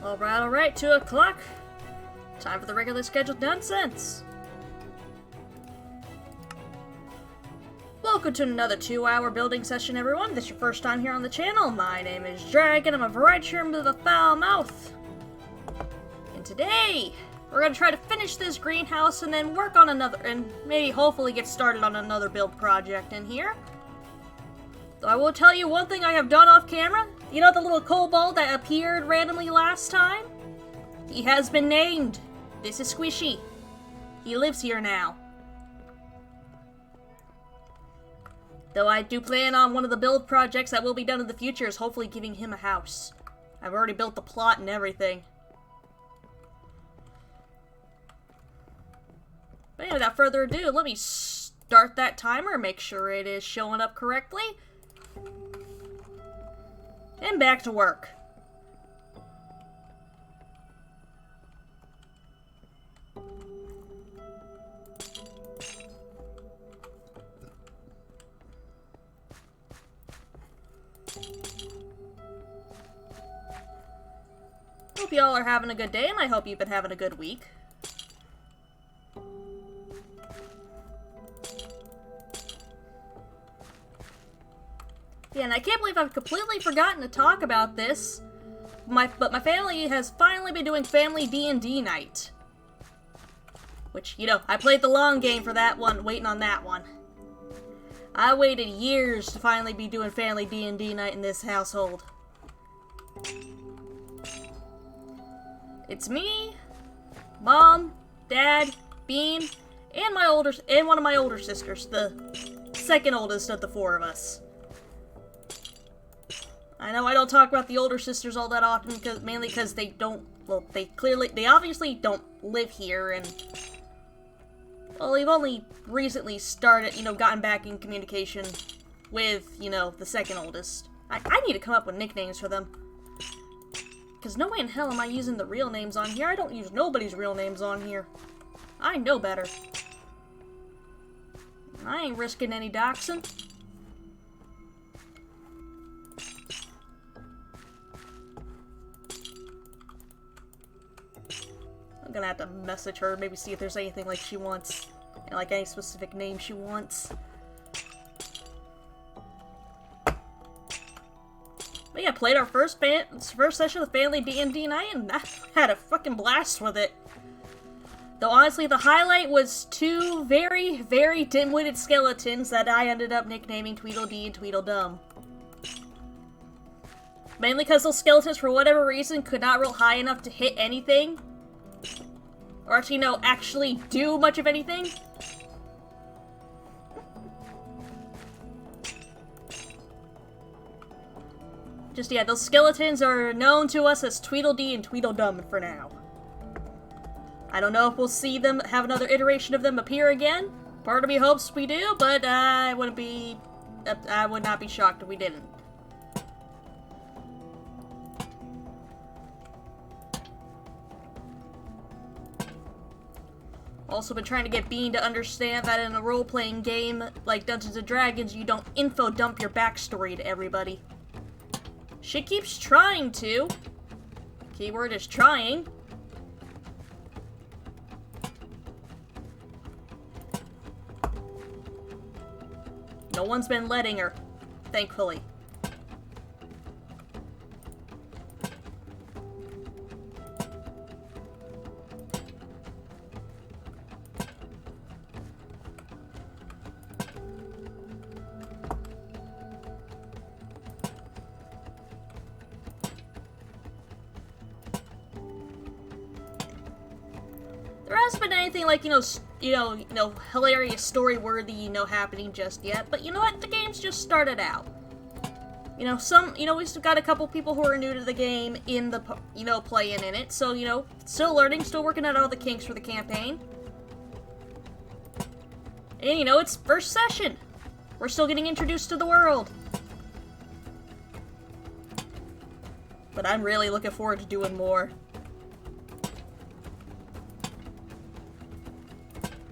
Alright, 2 o'clock. Time for the regular scheduled nonsense. Welcome to another 2-hour building session, everyone. If this is your first time here on the channel, my name is Dragon. I'm a variety streamer with a foul mouth. And today, we're going to try to finish this greenhouse and then work on another, and maybe hopefully get started on another build project in here. Though I will tell you one thing I have done off camera. You know the little kobold that appeared randomly last time? He has been named. This is Squishy. He lives here now. Though I do plan on one of the build projects that will be done in the future is hopefully giving him a house. I've already built the plot and everything. But anyway, without further ado, let me start that timer, make sure it is showing up correctly. And back to work. Hope y'all are having a good day, and I hope you've been having a good week. Yeah, and I can't believe I've completely forgotten to talk about this. But my family has finally been doing family D&D night. Which, you know, I played the long game for that one, waiting on that one. I waited years to finally be doing family D&D night in this household. It's me, Mom, Dad, Bean, and one of my older sisters, the second oldest of the 4 of us. I know I don't talk about the older sisters all that often, mainly because they don't, well, they obviously don't live here, and, well, we've only recently started, you know, gotten back in communication with, you know, the second oldest. I need to come up with nicknames for them. Because no way in hell am I using the real names on here. I don't use nobody's real names on here. I know better. I ain't risking any doxing. I'm gonna have to message her, maybe see if there's anything like she wants. You know, like any specific name she wants. But yeah, played our first session of the family D&D night, and I had a fucking blast with it. Though honestly, the highlight was 2 very, very dim-witted skeletons that I ended up nicknaming Tweedledee and Tweedledum. Mainly because those skeletons, for whatever reason, could not roll high enough to hit anything. Or actually, no, actually do much of anything. Just, yeah, those skeletons are known to us as Tweedledee and Tweedledum for now. I don't know if we'll see them, have another iteration of them appear again. Part of me hopes we do, but I would not be shocked if we didn't. Also been trying to get Bean to understand that in a role-playing game like Dungeons & Dragons, you don't info-dump your backstory to everybody. She keeps trying to. Keyword is trying. No one's been letting her, thankfully. There hasn't been anything like, hilarious, story-worthy, happening just yet. But you know what? The game's just started out. We've got a couple people who are new to the game in the, playing in it. So, still learning, still working out all the kinks for the campaign. And, it's first session. We're still getting introduced to the world. But I'm really looking forward to doing more.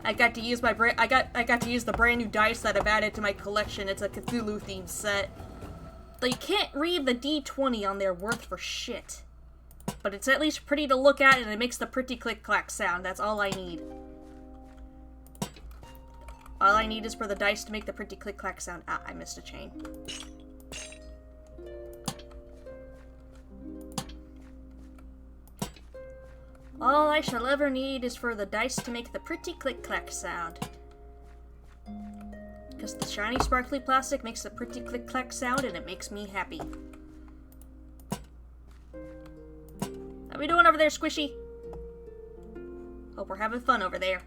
I got to use I got to use the brand new dice that I've added to my collection. It's a Cthulhu themed set. Though you can't read the D20 on their worth for shit. But it's at least pretty to look at and it makes the pretty click-clack sound. That's all I need. All I need is for the dice to make the pretty click-clack sound. Ah, I missed a chain. All I shall ever need is for the dice to make the pretty click-clack sound. Because the shiny sparkly plastic makes the pretty click-clack sound and it makes me happy. How we doing over there, Squishy? Hope we're having fun over there.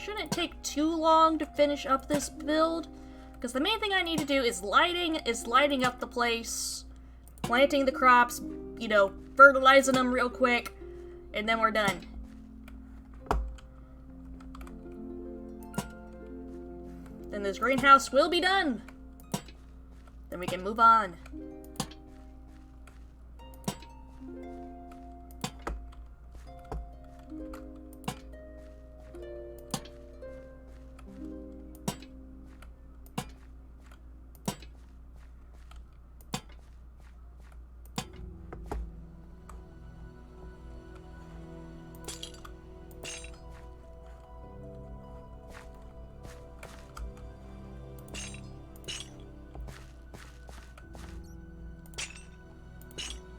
Shouldn't take too long to finish up this build, because the main thing I need to do is lighting up the place, planting the crops, fertilizing them real quick, and then we're done. Then this greenhouse will be done. Then we can move on.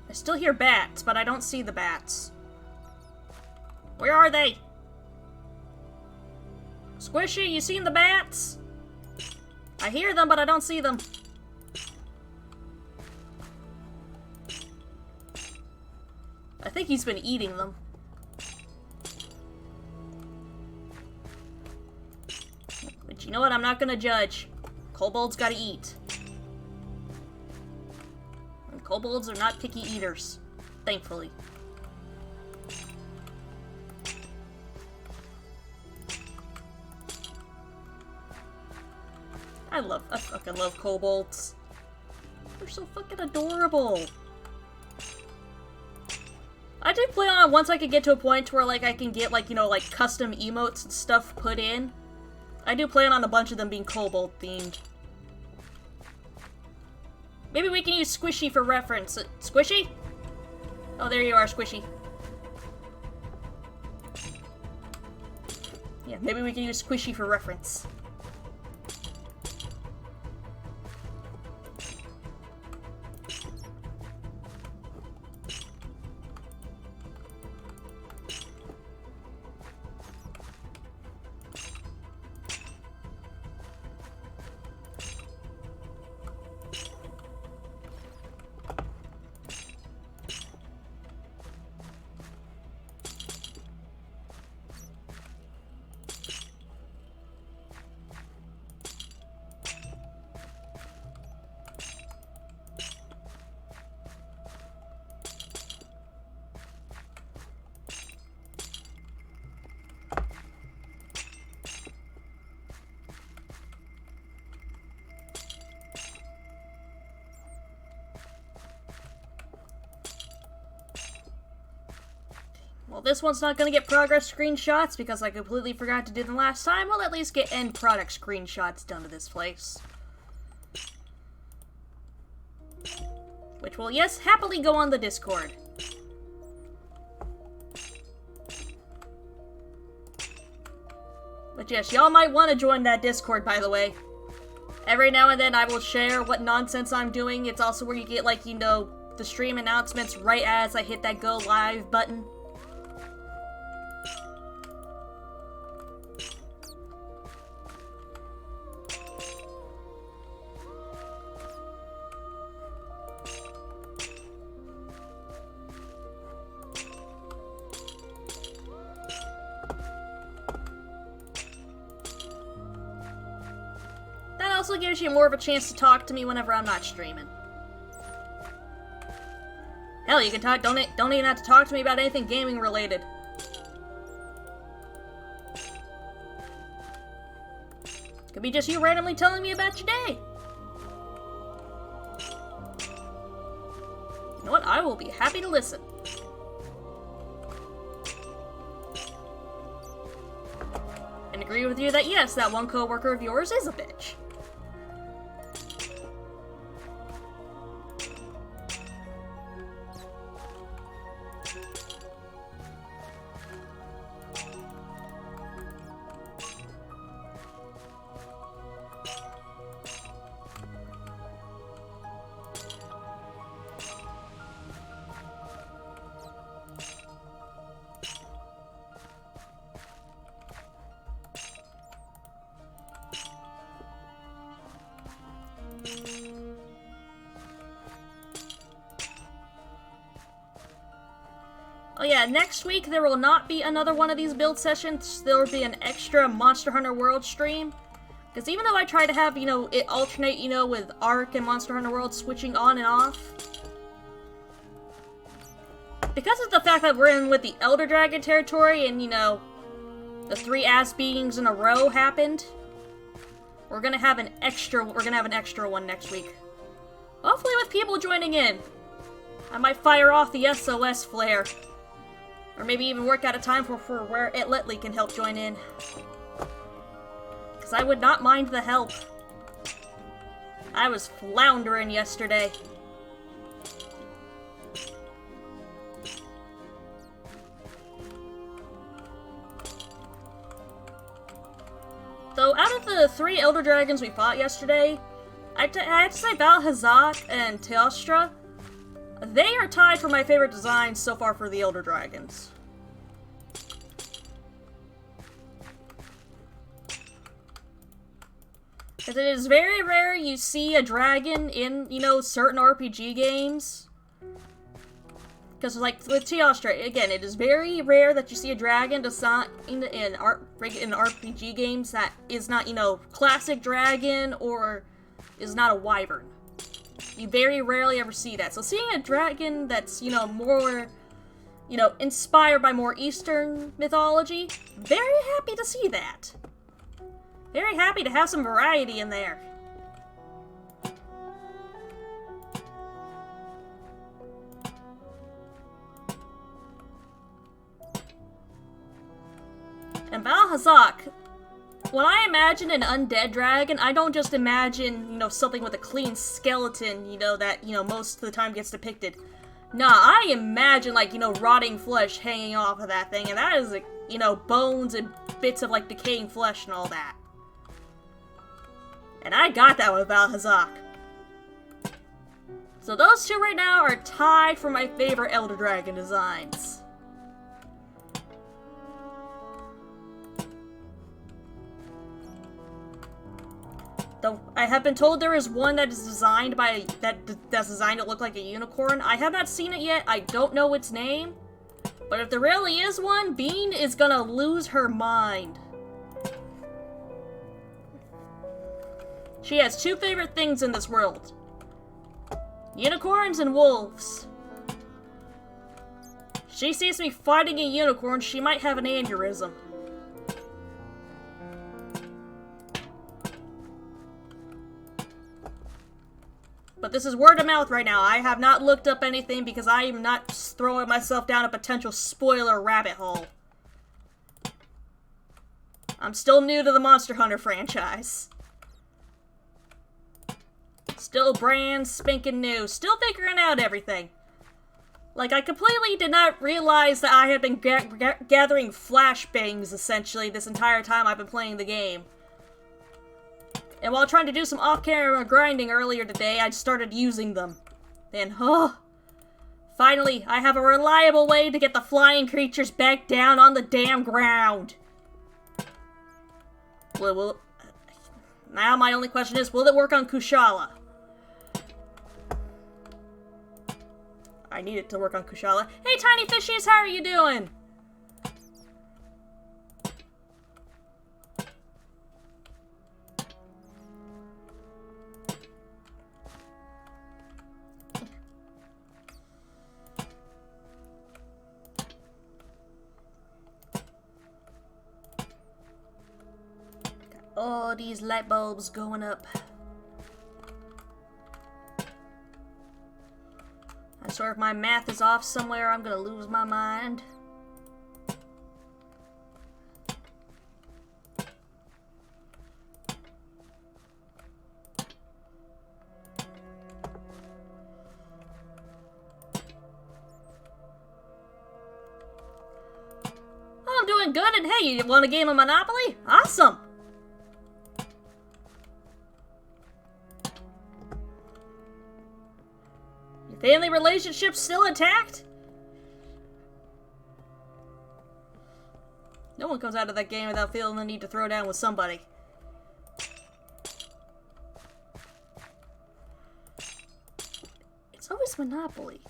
I still hear bats, but I don't see the bats. Where are they? Squishy, you seen the bats? I hear them, but I don't see them. I think he's been eating them. But you know what? I'm not gonna judge. Kobolds gotta eat. Kobolds are not picky eaters, thankfully. I fucking love kobolds. They're so fucking adorable. I do plan on once I can get to a point where, like, I can get, like, custom emotes and stuff put in. I do plan on a bunch of them being kobold themed. Maybe we can use Squishy for reference. Squishy? Oh, there you are, Squishy. Yeah, maybe we can use Squishy for reference. Well, this one's not going to get progress screenshots because I completely forgot to do them last time. We'll at least get end product screenshots done to this place. Which will, yes, happily go on the Discord. But yes, y'all might want to join that Discord, by the way. Every now and then I will share what nonsense I'm doing. It's also where you get, like, the stream announcements right as I hit that go live button. also gives you more of a chance to talk to me whenever I'm not streaming. Hell, you can talk. Don't even have to talk to me about anything gaming related. Could be just you randomly telling me about your day. You know what? I will be happy to listen. And agree with you that yes, that one coworker of yours is a bitch. Oh yeah, next week there will not be another one of these build sessions. There will be an extra Monster Hunter World stream. Because even though I try to have, it alternate, with Ark and Monster Hunter World switching on and off, because of the fact that we're in with the Elder Dragon territory and, the 3 ass beings in a row happened, we're gonna have an extra one next week. Hopefully with people joining in. I might fire off the SOS flare. Or maybe even work out a time for where Letley can help join in. Because I would not mind the help. I was floundering yesterday. So, out of the 3 Elder Dragons we fought yesterday, I have to say Vaal Hazak and Teostra, they are tied for my favorite designs so far for the Elder Dragons. Because it is very rare you see a dragon in, certain RPG games. Because, like, with Teostra, again, it is very rare that you see a dragon designed in RPG games that is not, classic dragon or is not a wyvern. You very rarely ever see that. So seeing a dragon that's, more, inspired by more Eastern mythology, very happy to see that. Very happy to have some variety in there. And Vaal Hazak, when I imagine an undead dragon, I don't just imagine, something with a clean skeleton, that, most of the time gets depicted. Nah, I imagine, like, rotting flesh hanging off of that thing, and that is, like, bones and bits of, like, decaying flesh and all that. And I got that with Vaal Hazak. So those 2 right now are tied for my favorite Elder Dragon designs. Though I have been told there is one that is designed that's designed to look like a unicorn. I have not seen it yet. I don't know its name. But if there really is one, Bean is gonna lose her mind. She has 2 favorite things in this world. Unicorns and wolves. She sees me fighting a unicorn, she might have an aneurysm. But this is word of mouth right now. I have not looked up anything because I am not throwing myself down a potential spoiler rabbit hole. I'm still new to the Monster Hunter franchise. Still brand spanking new. Still figuring out everything. Like, I completely did not realize that I had been gathering flashbangs, essentially, this entire time I've been playing the game. And while trying to do some off-camera grinding earlier today, I started using them. And, finally, I have a reliable way to get the flying creatures back down on the damn ground. Now my only question is, will it work on Kushala? I need it to work on Kushala. Hey, tiny fishies, how are you doing? All these light bulbs going up. I swear if my math is off somewhere, I'm gonna lose my mind. Oh, I'm doing good, and hey, you want a game of Monopoly? Awesome! Family relationship still intact? No one comes out of that game without feeling the need to throw down with somebody. It's always Monopoly.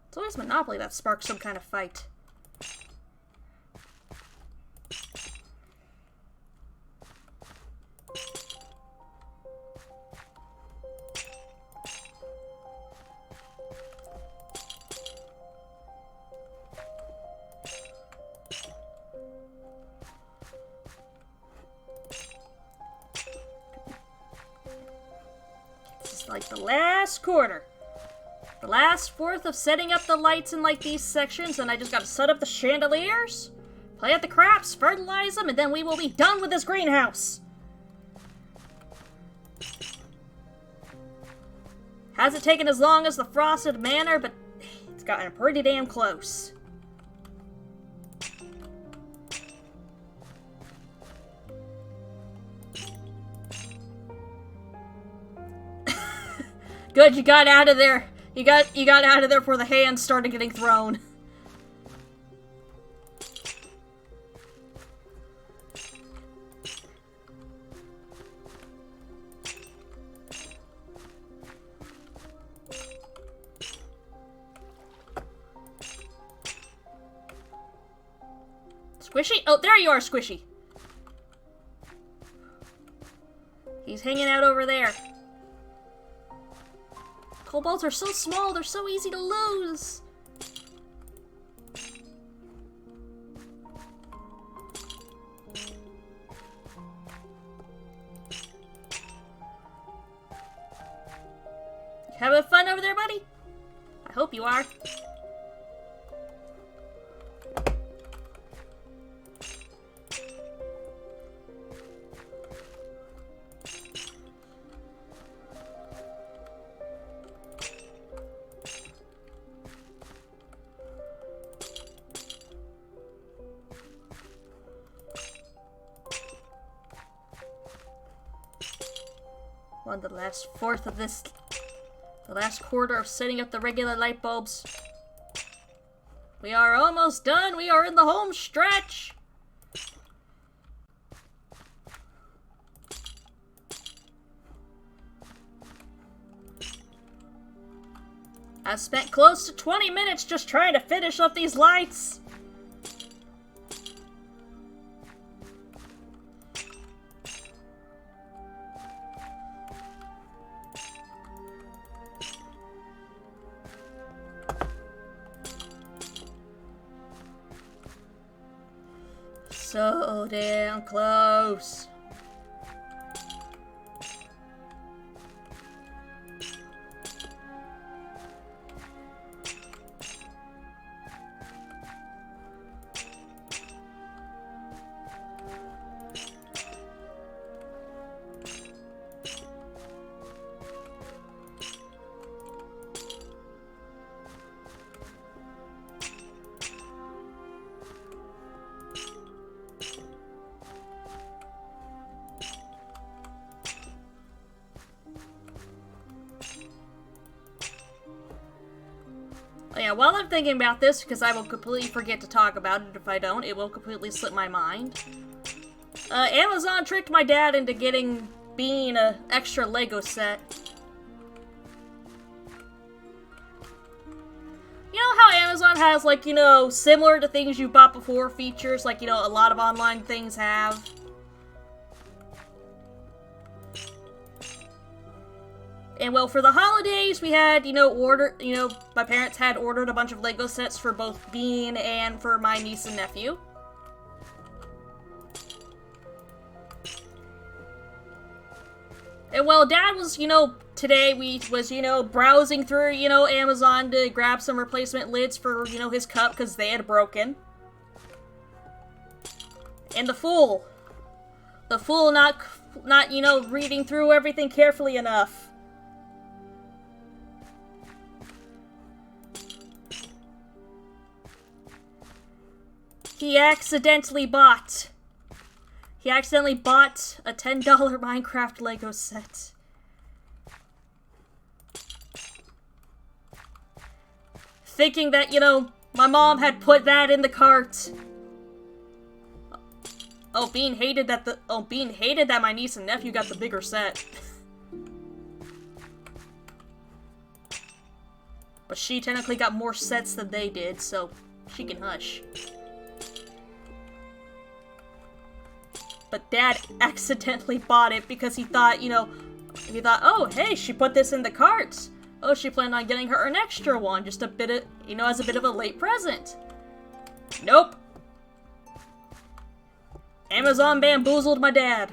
It's always Monopoly that sparks some kind of fight. Like the last quarter. The last fourth of setting up the lights in like these sections, and I just gotta set up the chandeliers, plant the crops, fertilize them, and then we will be done with this greenhouse. Hasn't taken as long as the Frosted Manor, but it's gotten pretty damn close. Good, you got out of there. You got out of there before the hands started getting thrown. Squishy? Oh, there you are, Squishy. He's hanging out over there. Kobolds are so small, they're so easy to lose. You having fun over there, buddy? I hope you are. On the last fourth of this, the last quarter of setting up the regular light bulbs. We are almost done. We are in the home stretch. I've spent close to 20 minutes just trying to finish up these lights. So damn close. Yeah, while I'm thinking about this, because I will completely forget to talk about it if I don't, it will completely slip my mind. Amazon tricked my dad into getting Bean an extra Lego set. You know how Amazon has, like, you know, similar to things you bought before features, like, you know, a lot of online things have? And well, for the holidays, we had, my parents had ordered a bunch of Lego sets for both Bean and for my niece and nephew. And well, Dad was, today we was, browsing through, Amazon to grab some replacement lids for, his cup because they had broken. And the fool not, reading through everything carefully enough. He accidentally bought a $10 Minecraft Lego set. Thinking that, my mom had put that in the cart. Being hated that my niece and nephew got the bigger set. But she technically got more sets than they did, so she can hush. But Dad accidentally bought it because he thought, oh, hey, she put this in the cart. Oh, she planned on getting her an extra one, just a bit of, as a bit of a late present. Nope. Amazon bamboozled my dad.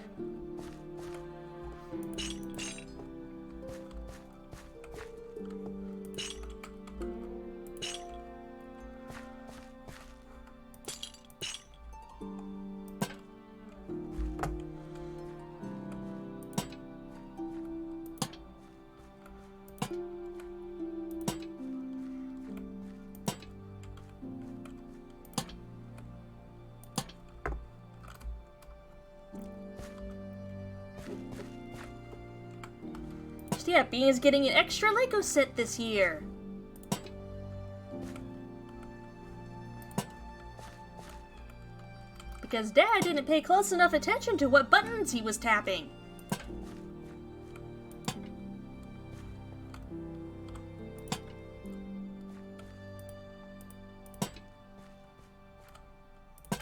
Yeah, Bean is getting an extra Lego set this year. Because Dad didn't pay close enough attention to what buttons he was tapping.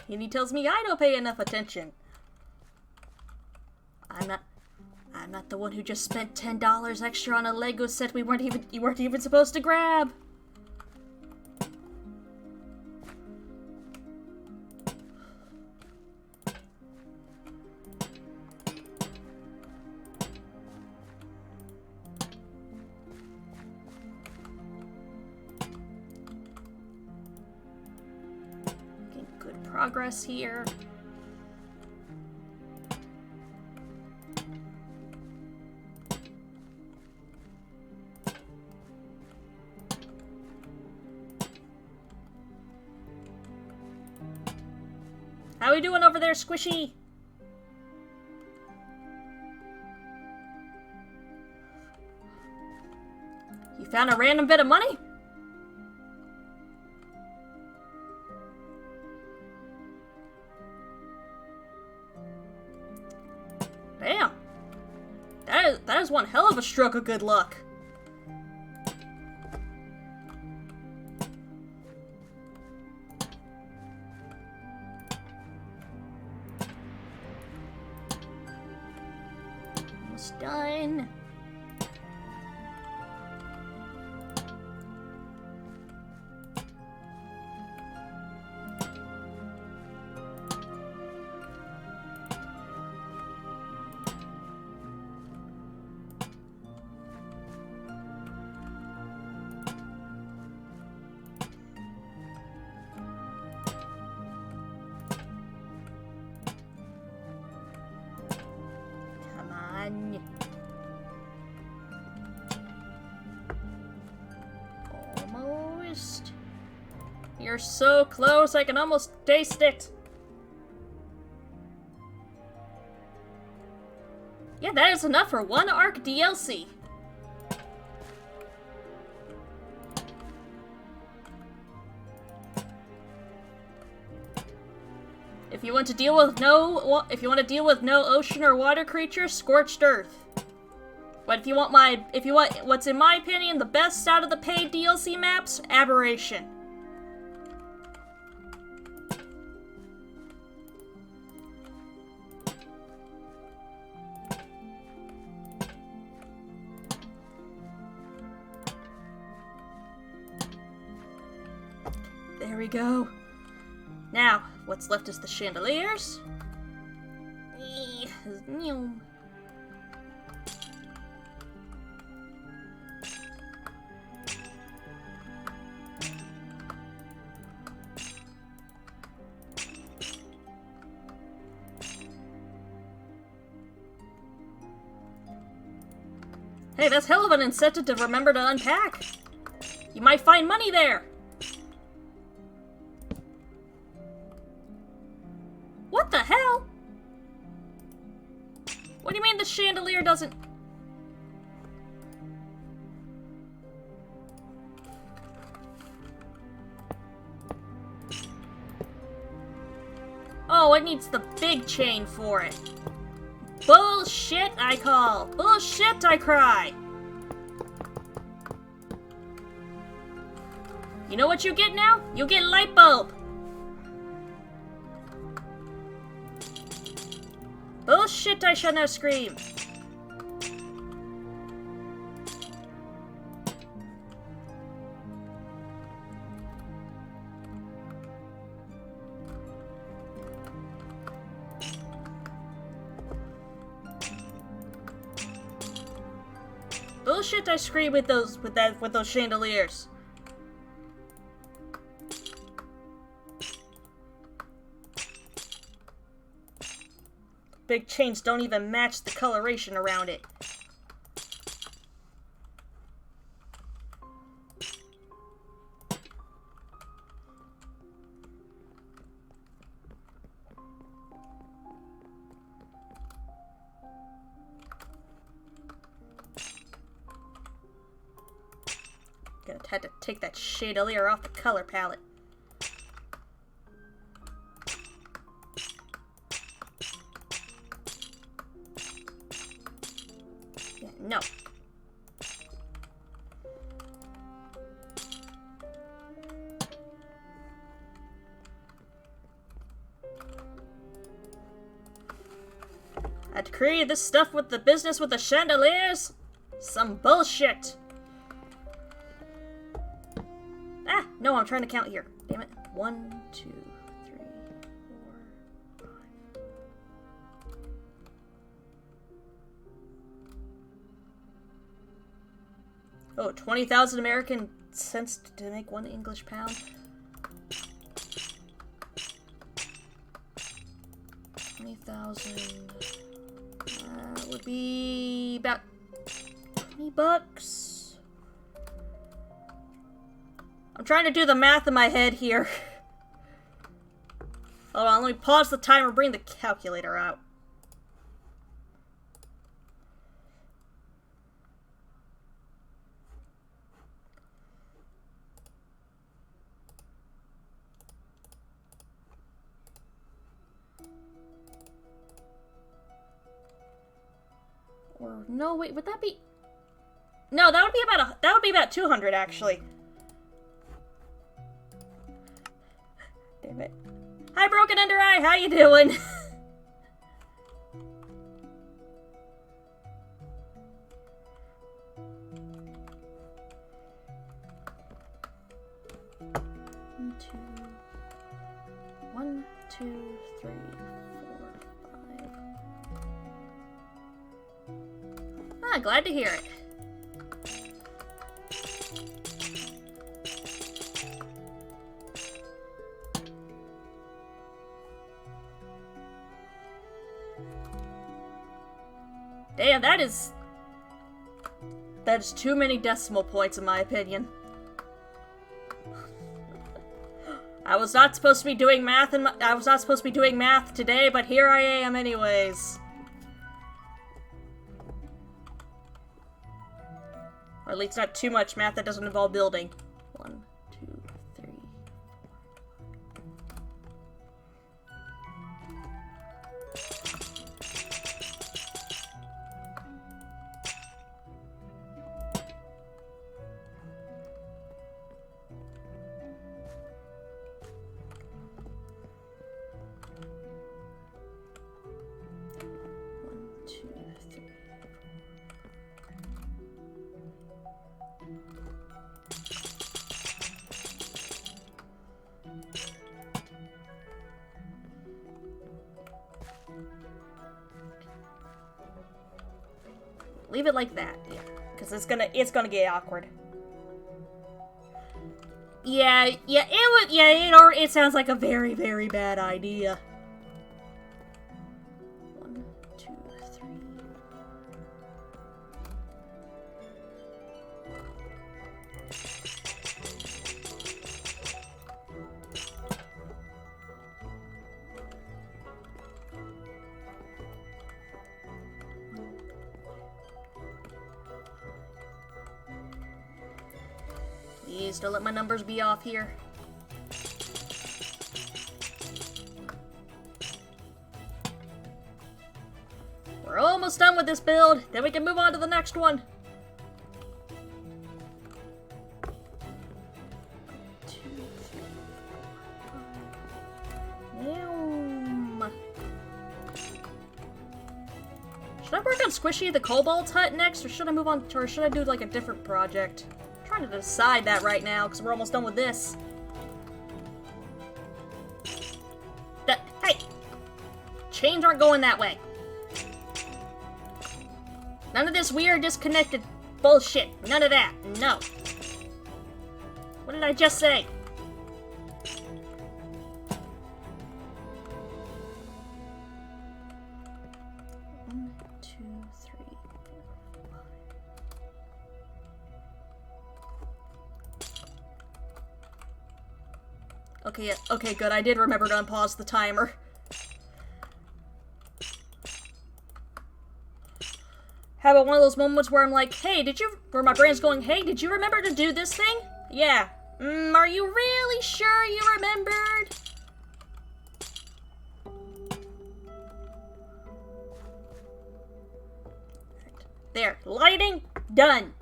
And he tells me I don't pay enough attention. I'm not the one who just spent $10 extra on a Lego set you weren't even supposed to grab. Making good progress here. How we doing over there, Squishy? You found a random bit of money? Damn. That is one hell of a stroke of good luck. Done. Come on. Almost. You're so close, I can almost taste it. Yeah, that is enough for one Ark DLC. If you want to deal with no ocean or water creatures, Scorched Earth. But if you want what's in my opinion the best out of the paid DLC maps, Aberration. There we go. Now, what's left is the chandeliers. Hey, that's hell of an incentive to remember to unpack. You might find money there. What the hell? What do you mean the chandelier doesn't... Oh, it needs the big chain for it. Bullshit, I call. Bullshit, I cry. You know what you get now? You get light bulb. Bullshit, I shall now scream. Bullshit, I scream with those chandeliers. Big chains don't even match the coloration around it. Gonna have to take that chandelier off the color palette. Yeah, no. I decree this stuff with the business with the chandeliers? Some bullshit. Ah, no, I'm trying to count here. Damn it. 1, 2, 3, 4, 5. Oh, 20,000 American cents to make 1 English pound. 20,000 would be about $20. I'm trying to do the math in my head here. Hold on, let me pause the timer, bring the calculator out. Or no, wait, would that be? No, that would be about 200 actually. Damn it. Hi, Broken Under Eye, how you doing? One, two, 3, 4, 5. Ah, glad to hear it. Damn, that is too many decimal points in my opinion. I was not supposed to be doing math today, but here I am anyways. Or at least not too much math that doesn't involve building. 1, 2, 3. Leave it like that, yeah, because it's gonna get awkward. Yeah, it sounds like a very, very bad idea. 1, 2, 3. Please don't let my numbers be off here. We're almost done with this build, then we can move on to the next one. 2, 3, 4, 5. Should I work on Squishy the Kobold's hut next, or should I move on, or should I do like a different project? I'm trying to decide that right now, because we're almost done with this. Hey! Chains aren't going that way. None of this weird disconnected bullshit. None of that. No. What did I just say? One, 2, 3, 4, 5. Okay, good. I did remember to unpause the timer. How about one of those moments where I'm like, hey, where my brain's going, hey, did you remember to do this thing? Yeah. Are you really sure you remembered? There. Lighting. Done.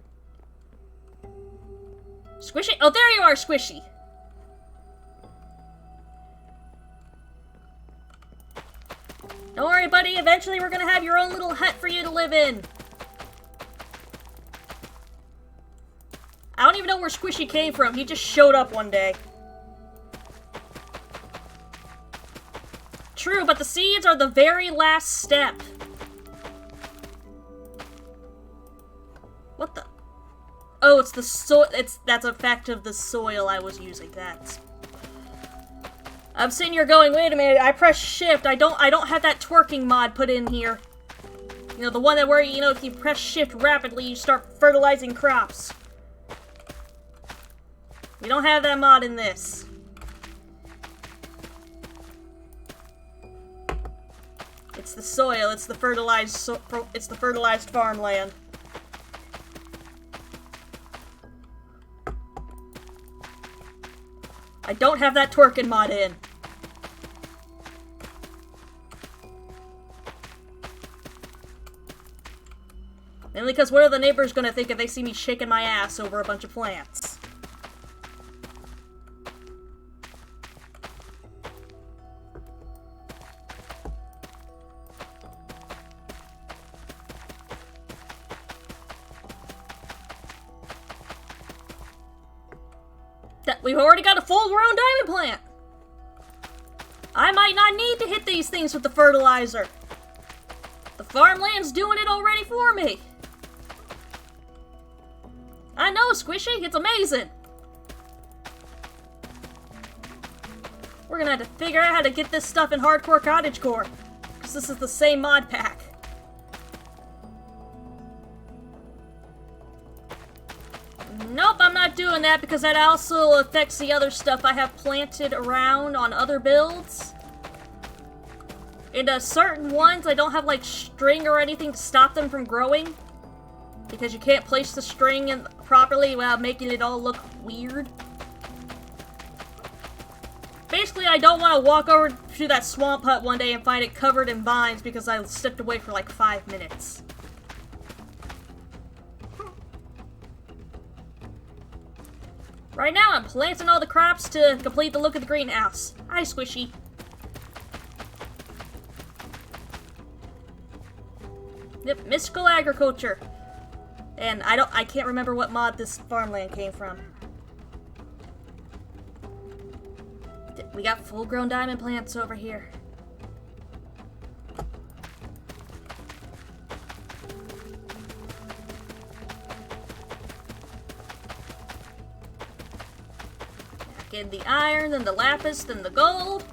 Squishy. Oh, there you are, Squishy. Don't worry, buddy. Eventually we're gonna have your own little hut for you to live in. I don't even know where Squishy came from. He just showed up one day. True, but the seeds are the very last step. What the? Oh, it's the soil. That's a fact of the soil I was using. I'm sitting here going, wait a minute, I press shift. I don't have that twerking mod put in here. You know, the one that where, you know, if you press shift rapidly, you start fertilizing crops. We don't have that mod in this. It's the soil, it's the fertilized farmland. I don't have that twerking mod in. Mainly because what are the neighbors gonna think if they see me shaking my ass over a bunch of plants? We've already got a full-grown diamond plant! I might not need to hit these things with the fertilizer. The farmland's doing it already for me. I know, Squishy, it's amazing. We're gonna have to figure out how to get this stuff in Hardcore Cottagecore, because this is the same mod pack. Nope, I'm not doing that because that also affects the other stuff I have planted around on other builds. And certain ones, I don't have like string or anything to stop them from growing. Because you can't place the string in properly without making it all look weird. Basically, I don't want to walk over to that swamp hut one day and find it covered in vines because I stepped away for like 5 minutes. Right now, I'm planting all the crops to complete the look of the greenhouse. Hi, Squishy. Yep, mystical agriculture. And I can't remember what mod this farmland came from. We got full-grown diamond plants over here. Back in the iron, then the lapis, then the gold.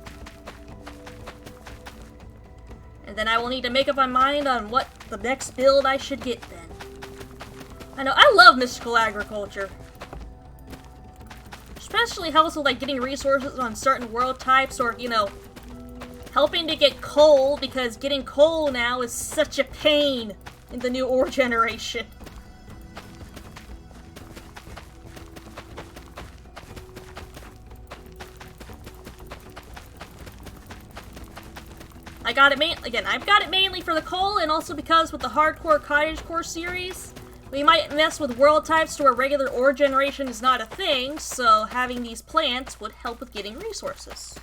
And then I will need to make up my mind on what the next build I should get then. I know, I love mystical agriculture. Especially helps with like getting resources on certain world types or, you know, helping to get coal because getting coal now is such a pain in the new ore generation. got it I've got it mainly for the coal, and also because with the Hardcore Cottagecore series, we might mess with world types to where regular ore generation is not a thing, so having these plants would help with getting resources.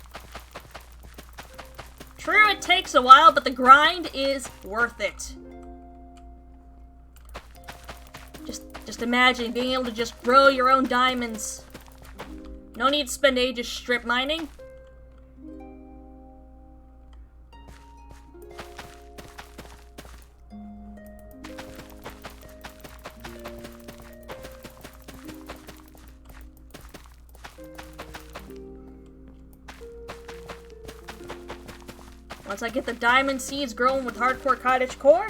True, it takes a while, but the grind is worth it. Just imagine being able to just grow your own diamonds. No need to spend ages strip mining. Once I get the diamond seeds growing with Hardcore Cottagecore,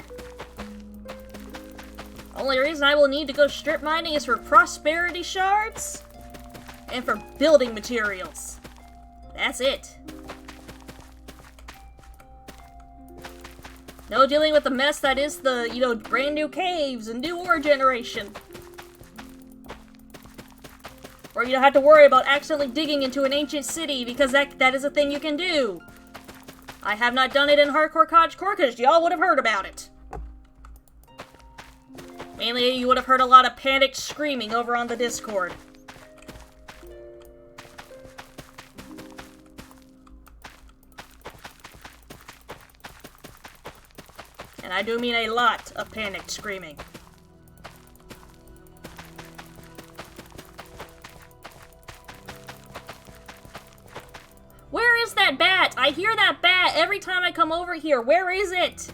only reason I will need to go strip mining is for prosperity shards and for building materials. That's it. No dealing with the mess that is the, brand new caves and new ore generation. Or you don't have to worry about accidentally digging into an ancient city, because that is a thing you can do. I have not done it in Hardcore Cottagecore because y'all would have heard about it. Mainly, you would have heard a lot of panicked screaming over on the Discord. And I do mean a lot of panicked screaming. Where is that bat? I hear that bat every time I come over here. Where is it?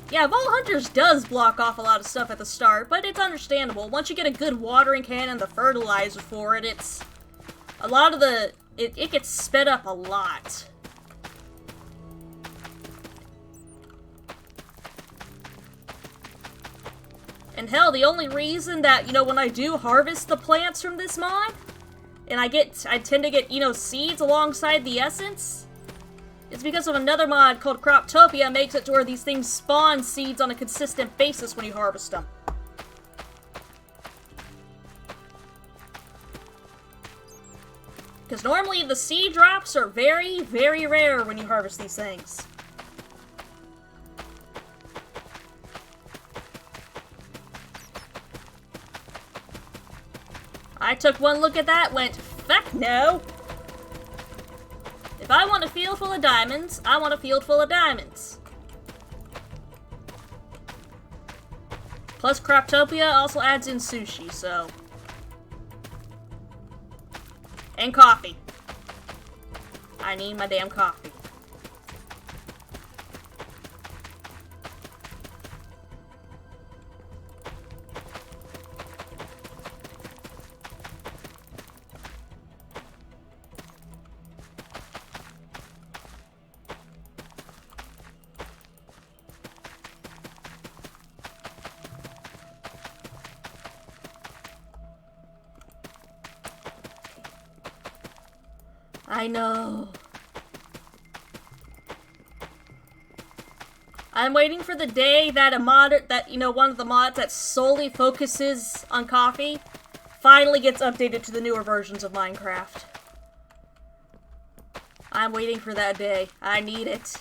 Yeah, Vault Hunters does block off a lot of stuff at the start, but it's understandable. Once you get a good watering can and the fertilizer for it, it's... a lot of the... It gets sped up a lot. And hell, the only reason that, when I do harvest the plants from this mod, and I tend to get, seeds alongside the essence, it's because of another mod called Croptopia makes it to where these things spawn seeds on a consistent basis when you harvest them. Because normally the seed drops are very, very rare when you harvest these things. I took one look at that, went, fuck no! If I want a field full of diamonds, I want a field full of diamonds. Plus, Croptopia also adds in sushi, so... and coffee. I need my damn coffee. I know. I'm waiting for the day that one of the mods that solely focuses on coffee finally gets updated to the newer versions of Minecraft. I'm waiting for that day. I need it.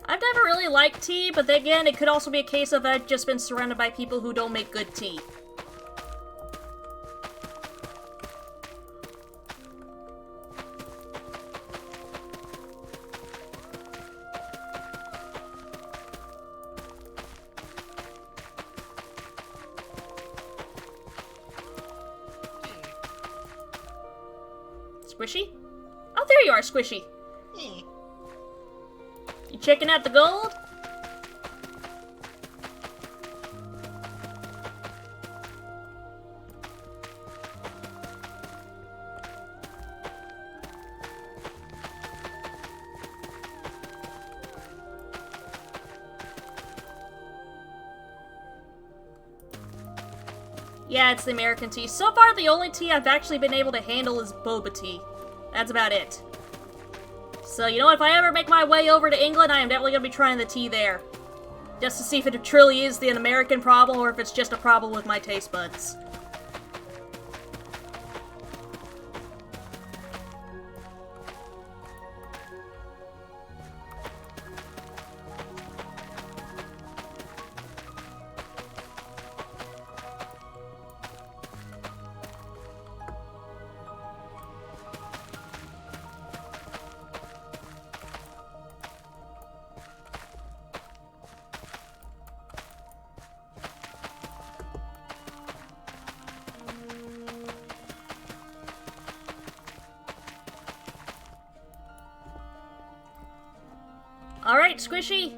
I've never really liked tea, but then again, it could also be a case of I've just been surrounded by people who don't make good tea. Squishy? Oh, there you are, Squishy. You checking out the gold? Yeah, it's the American tea. So far, the only tea I've actually been able to handle is boba tea. That's about it. So, you know what? If I ever make my way over to England, I am definitely going to be trying the tea there. Just to see if it truly is an American problem, or if it's just a problem with my taste buds. Alright, Squishy.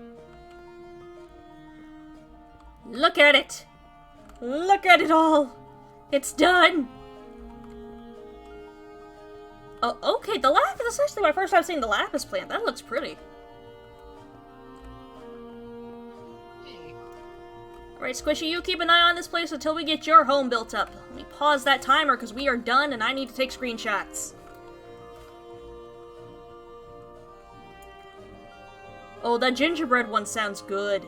Look at it. Look at it all. It's done. Oh, okay, the lapis. This is actually my first time seeing the lapis plant. That looks pretty. Alright, Squishy, you keep an eye on this place until we get your home built up. Let me pause that timer because we are done and I need to take screenshots. Oh, that gingerbread one sounds good.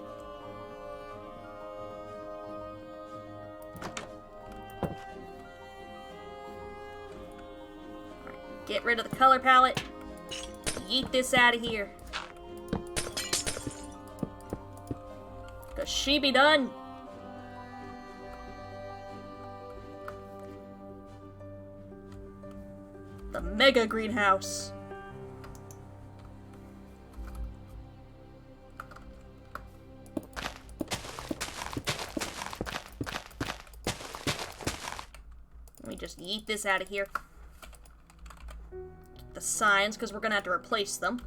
Alright, get rid of the color palette. Yeet this out of here. Cause she be done. The mega greenhouse. Let me just yeet this out of here. Get the signs, because we're going to have to replace them.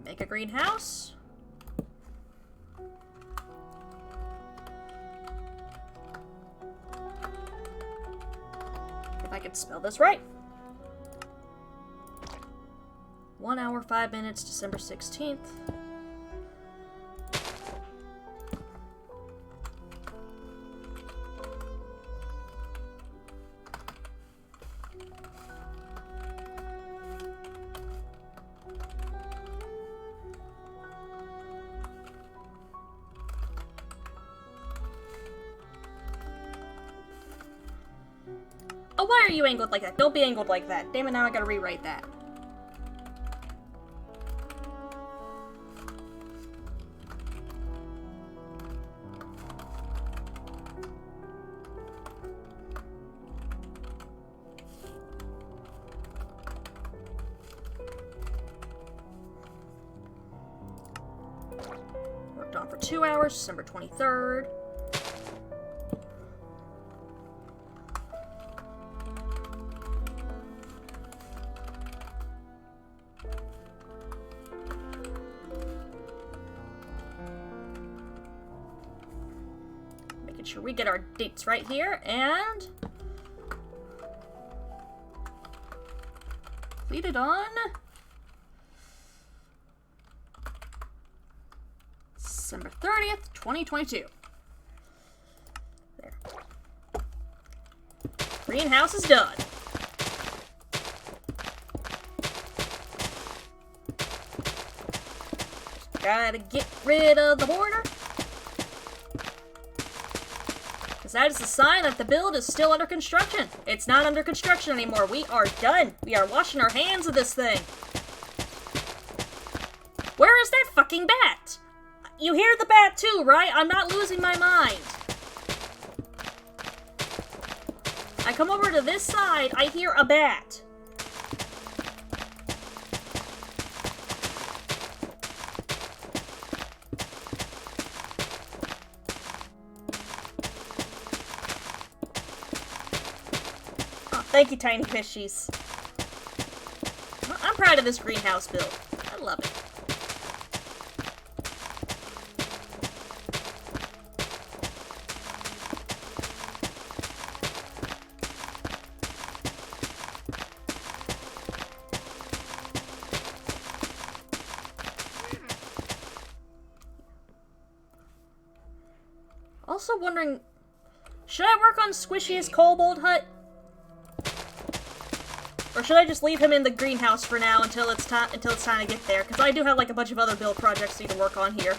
Make a greenhouse. If I can spell this right. 1 hour, 5 minutes, December 16th. Oh, why are you angled like that? Don't be angled like that. Damn it, now I gotta rewrite that. Worked on for 2 hours, December 23rd. Making sure we get our dates right here, and completed on December 30th, 2022. There. Greenhouse is done. Just gotta get rid of the border. Because that is a sign that the build is still under construction. It's not under construction anymore. We are done. We are washing our hands of this thing. Where is that fucking bat? You hear the bat too, right? I'm not losing my mind. I come over to this side, I hear a bat. Oh, thank you, tiny fishies. I'm proud of this greenhouse build. I love it. also wondering, should I work on Squishy's kobold hut? Or should I just leave him in the greenhouse for now until it's time to get there? Because I do have like a bunch of other build projects I need to work on here.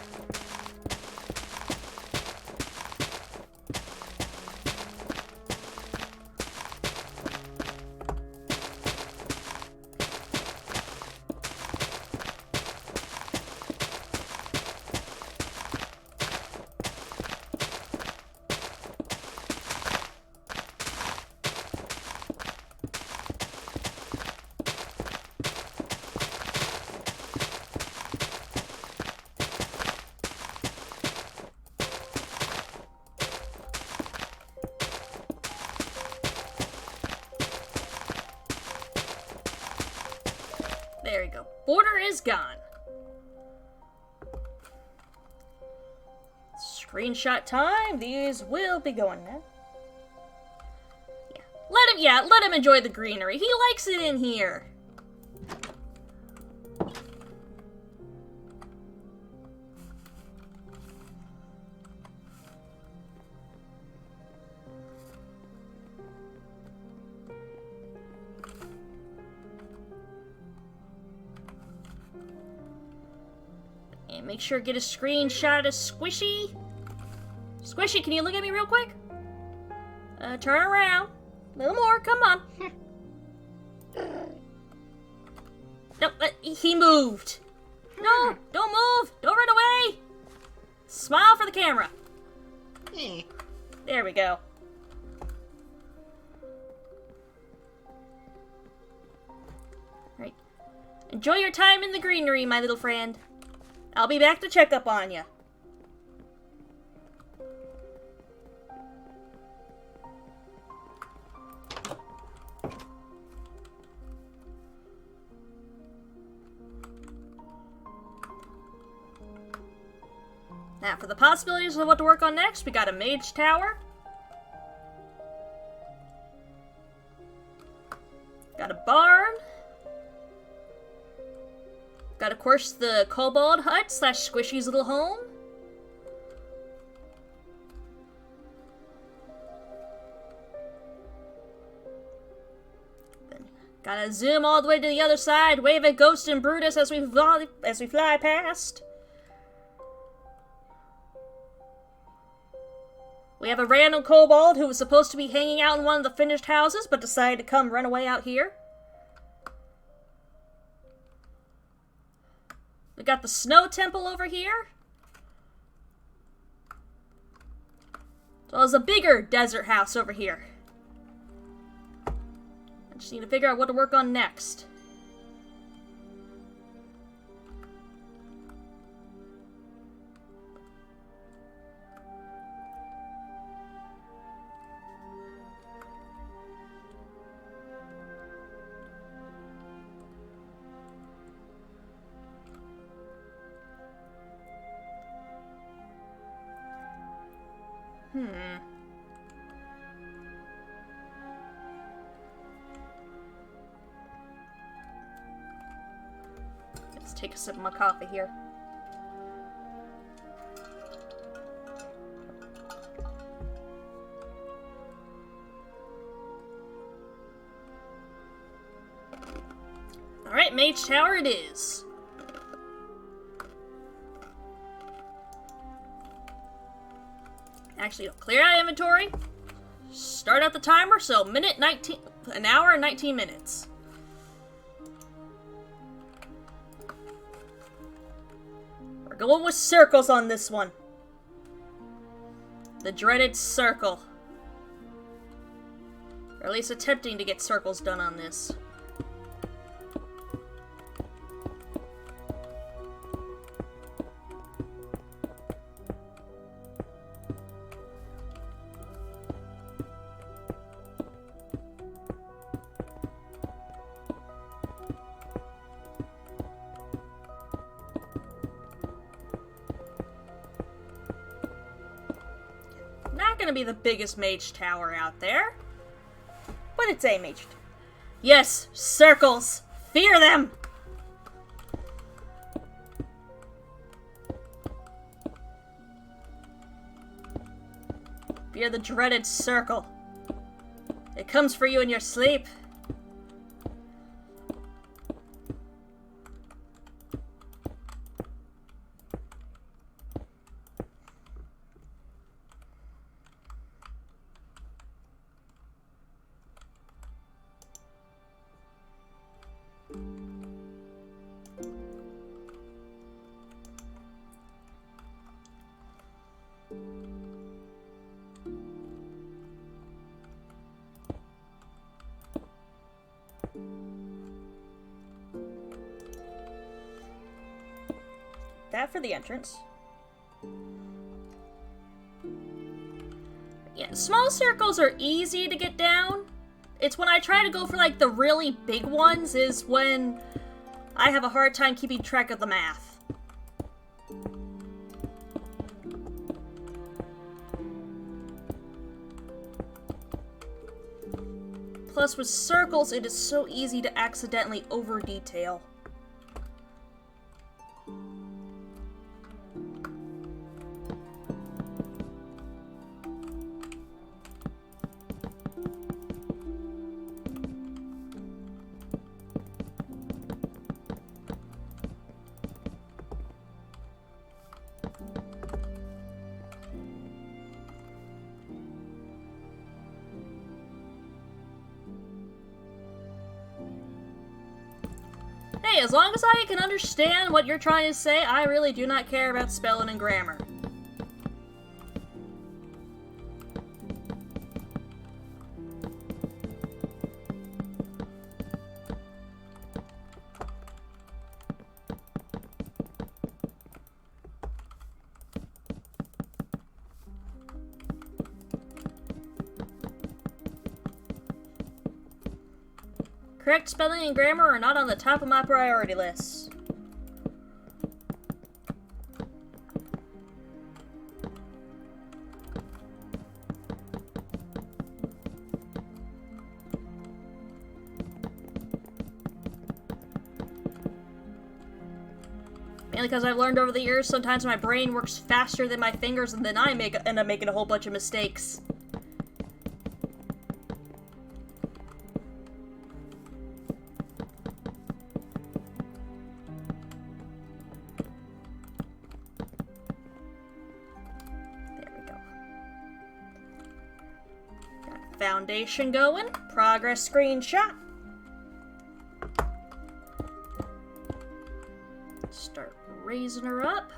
There we go. Border is gone. Screenshot time. These will be going now. Let him enjoy the greenery. He likes it in here. And make sure to get a screenshot of Squishy. Squishy, can you look at me real quick? Turn around. A little more, come on. No, he moved. No, don't move. Don't run away. Smile for the camera. There we go. Right. Enjoy your time in the greenery, my little friend. I'll be back to check up on you. Now, for the possibilities of what to work on next, we got a mage tower. Got a barn. Got, of course, the kobold hut / Squishy's little home. Then gotta zoom all the way to the other side, wave at Ghost and Brutus as we fly past. We have a random kobold who was supposed to be hanging out in one of the finished houses, but decided to come run away out here. We got the snow temple over here. As well as a bigger desert house over here. I just need to figure out what to work on next. Let's take a sip of my coffee here. Alright, Mage Tower it is. Actually, clear out inventory. Start out the timer, so an hour and 19 minutes. We're going with circles on this one. The dreaded circle. Or at least attempting to get circles done on this. Gonna be the biggest mage tower out there, but it's a mage tower. Yes, circles. Fear them. Fear the dreaded circle. It comes for you in your sleep. That for the entrance. Yeah, small circles are easy to get down. It's when I try to go for, like, the really big ones is when I have a hard time keeping track of the math. Plus, with circles, it is so easy to accidentally over-detail. Hey, as long as I can understand what you're trying to say, I really do not care about spelling and grammar. Correct spelling and grammar are not on the top of my priority list. Mainly because I've learned over the years, sometimes my brain works faster than my fingers, and then I end up making a whole bunch of mistakes. Foundation going. Progress screenshot. Start raising her up.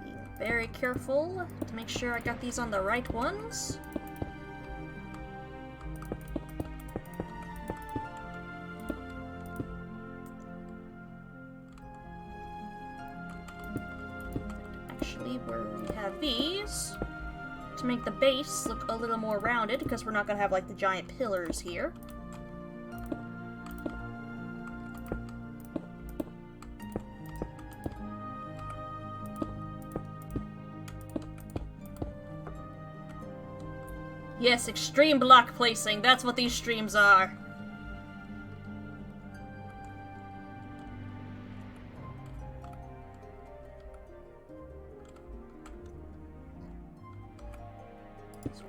Being very careful to make sure I got these on the right ones. Where we have these to make the base look a little more rounded, because we're not going to have like the giant pillars here. Yes, extreme block placing, that's what these streams are.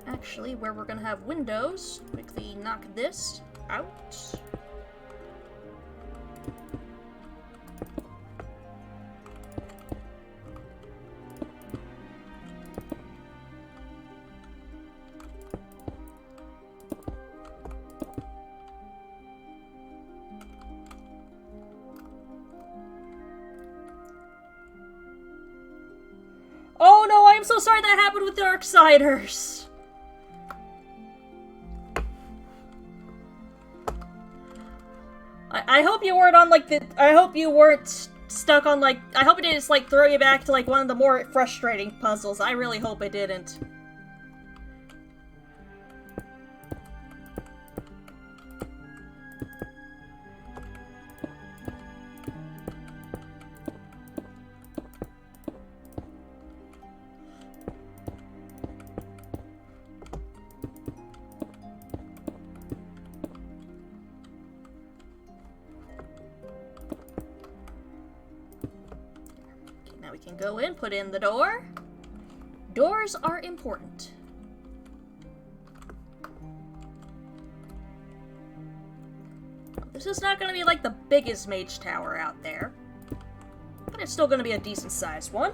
Actually, where we're gonna have windows, quickly knock this out. Oh no, I'm so sorry that happened with Darksiders! I hope you weren't on, like, I hope you weren't stuck on, like, I hope it didn't just, like, throw you back to, like, one of the more frustrating puzzles. I really hope it didn't. we can go in, put in the door. Doors are important. This is not going to be like the biggest mage tower out there, but it's still going to be a decent sized one.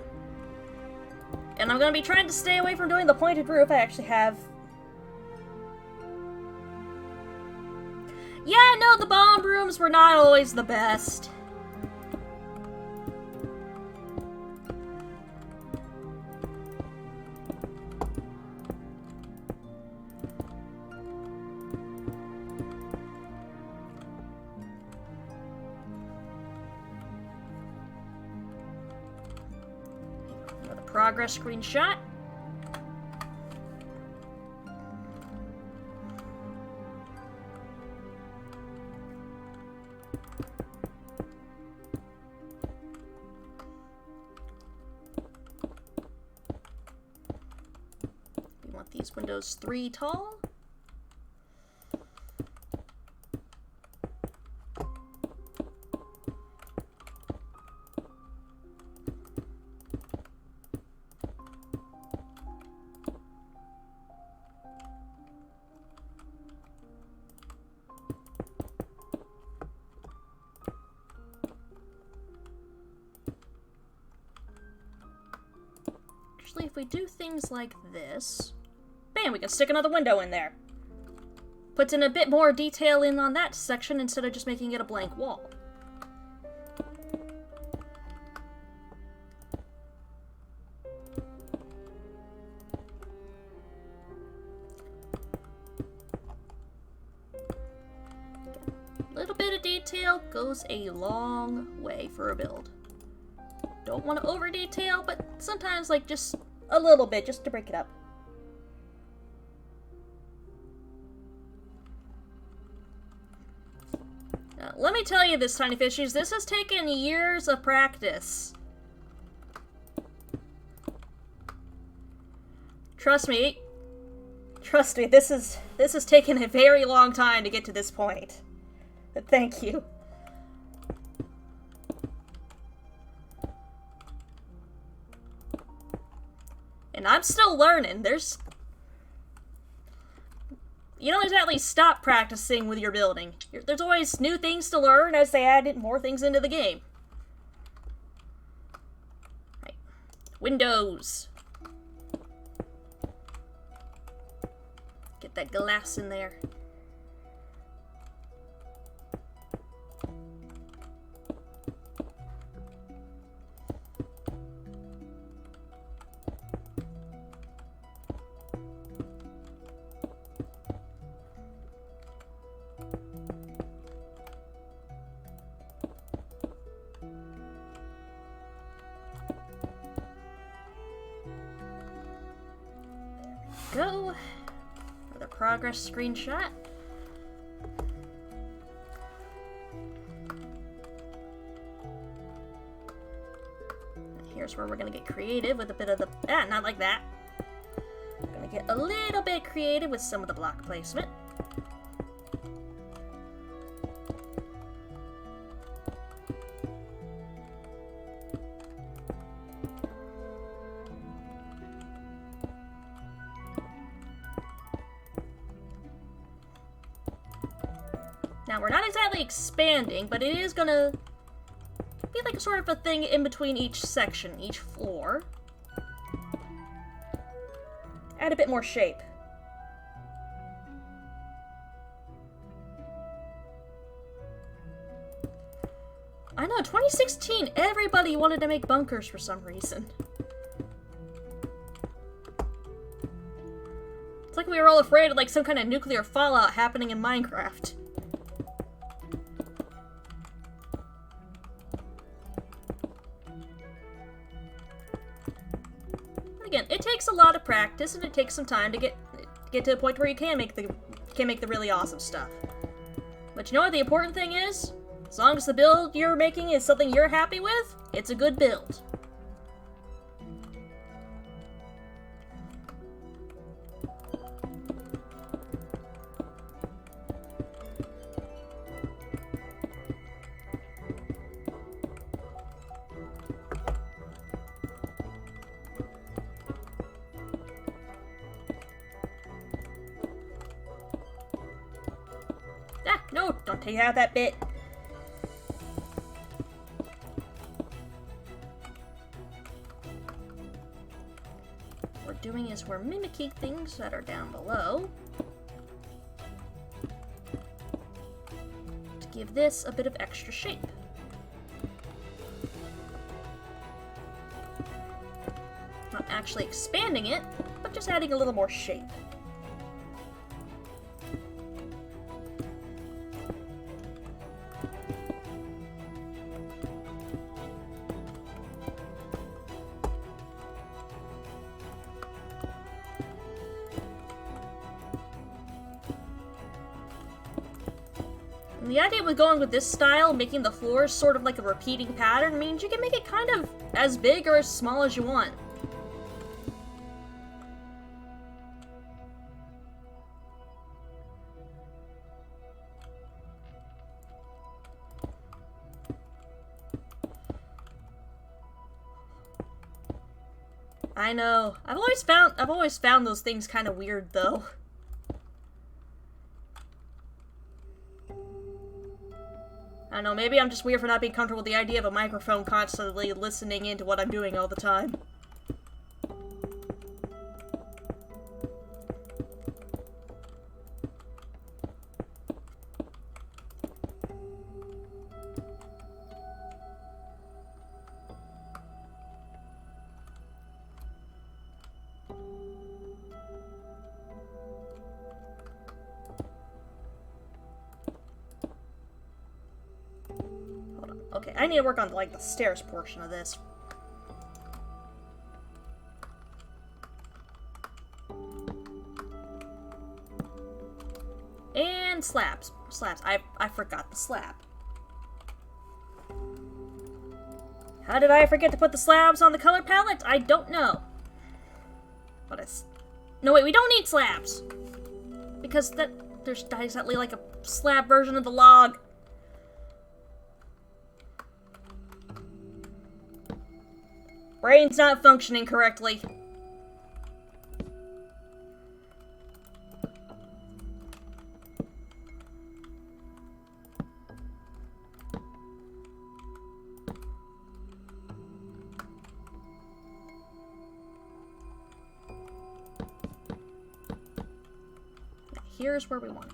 And I'm going to be trying to stay away from doing the pointed roof. I actually have... Yeah, no, the bomb rooms were not always the best. Progress screenshot. We want these windows 3 tall. If we do things like this, bam, we can stick another window in there. Puts in a bit more detail in on that section instead of just making it a blank wall. A little bit of detail goes a long way for a build. Don't want to over detail, but sometimes like just a little bit, just to break it up. Now, let me tell you this, Tiny Fishies, this has taken years of practice. Trust me, this has taken a very long time to get to this point. But thank you. And I'm still learning. You don't exactly stop practicing with your building. There's always new things to learn as they add more things into the game. Right. Windows. Get that glass in there. Go. Another progress screenshot. Here's where we're gonna get creative with a bit of the... not like that. We're gonna get a little bit creative with some of the block placement. Now, we're not exactly expanding, but it is gonna be like a sort of a thing in between each section, each floor. Add a bit more shape. I know, 2016, everybody wanted to make bunkers for some reason. It's like we were all afraid of like some kind of nuclear fallout happening in Minecraft. Again, it takes a lot of practice and it takes some time to get to the point where you can make the really awesome stuff. But you know what the important thing is? As long as the build you're making is something you're happy with, it's a good build. take out that bit. What we're doing is we're mimicking things that are down below to give this a bit of extra shape. Not actually expanding it, but just adding a little more shape. And the idea with going with this style, making the floors sort of like a repeating pattern, means you can make it kind of as big or as small as you want. I know. I've always found those things kind of weird, though. I don't know, maybe I'm just weird for not being comfortable with the idea of a microphone constantly listening into what I'm doing all the time. Okay, I need to work on, like, the stairs portion of this. And slabs. Slabs. I forgot the slab. How did I forget to put the slabs on the color palette? I don't know. But it's... No, wait, we don't need slabs. Because there's exactly like a slab version of the log. Brain's not functioning correctly. Here's where we want it.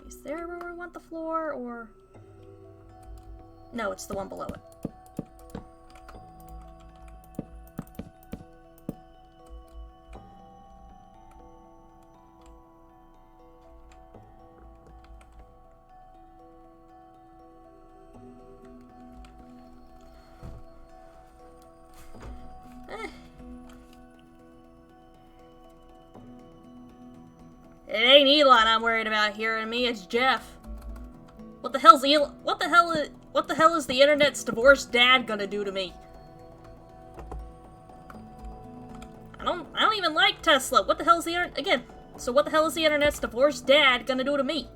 Is there where we want the floor, or... No, it's the one below it. It ain't Elon I'm worried about hearing me, it's Jeff. What the hell's Elon? What the hell is the internet's divorced dad gonna do to me? I don't even like Tesla. What the hell's the internet again? So what the hell is the internet's divorced dad gonna do to me?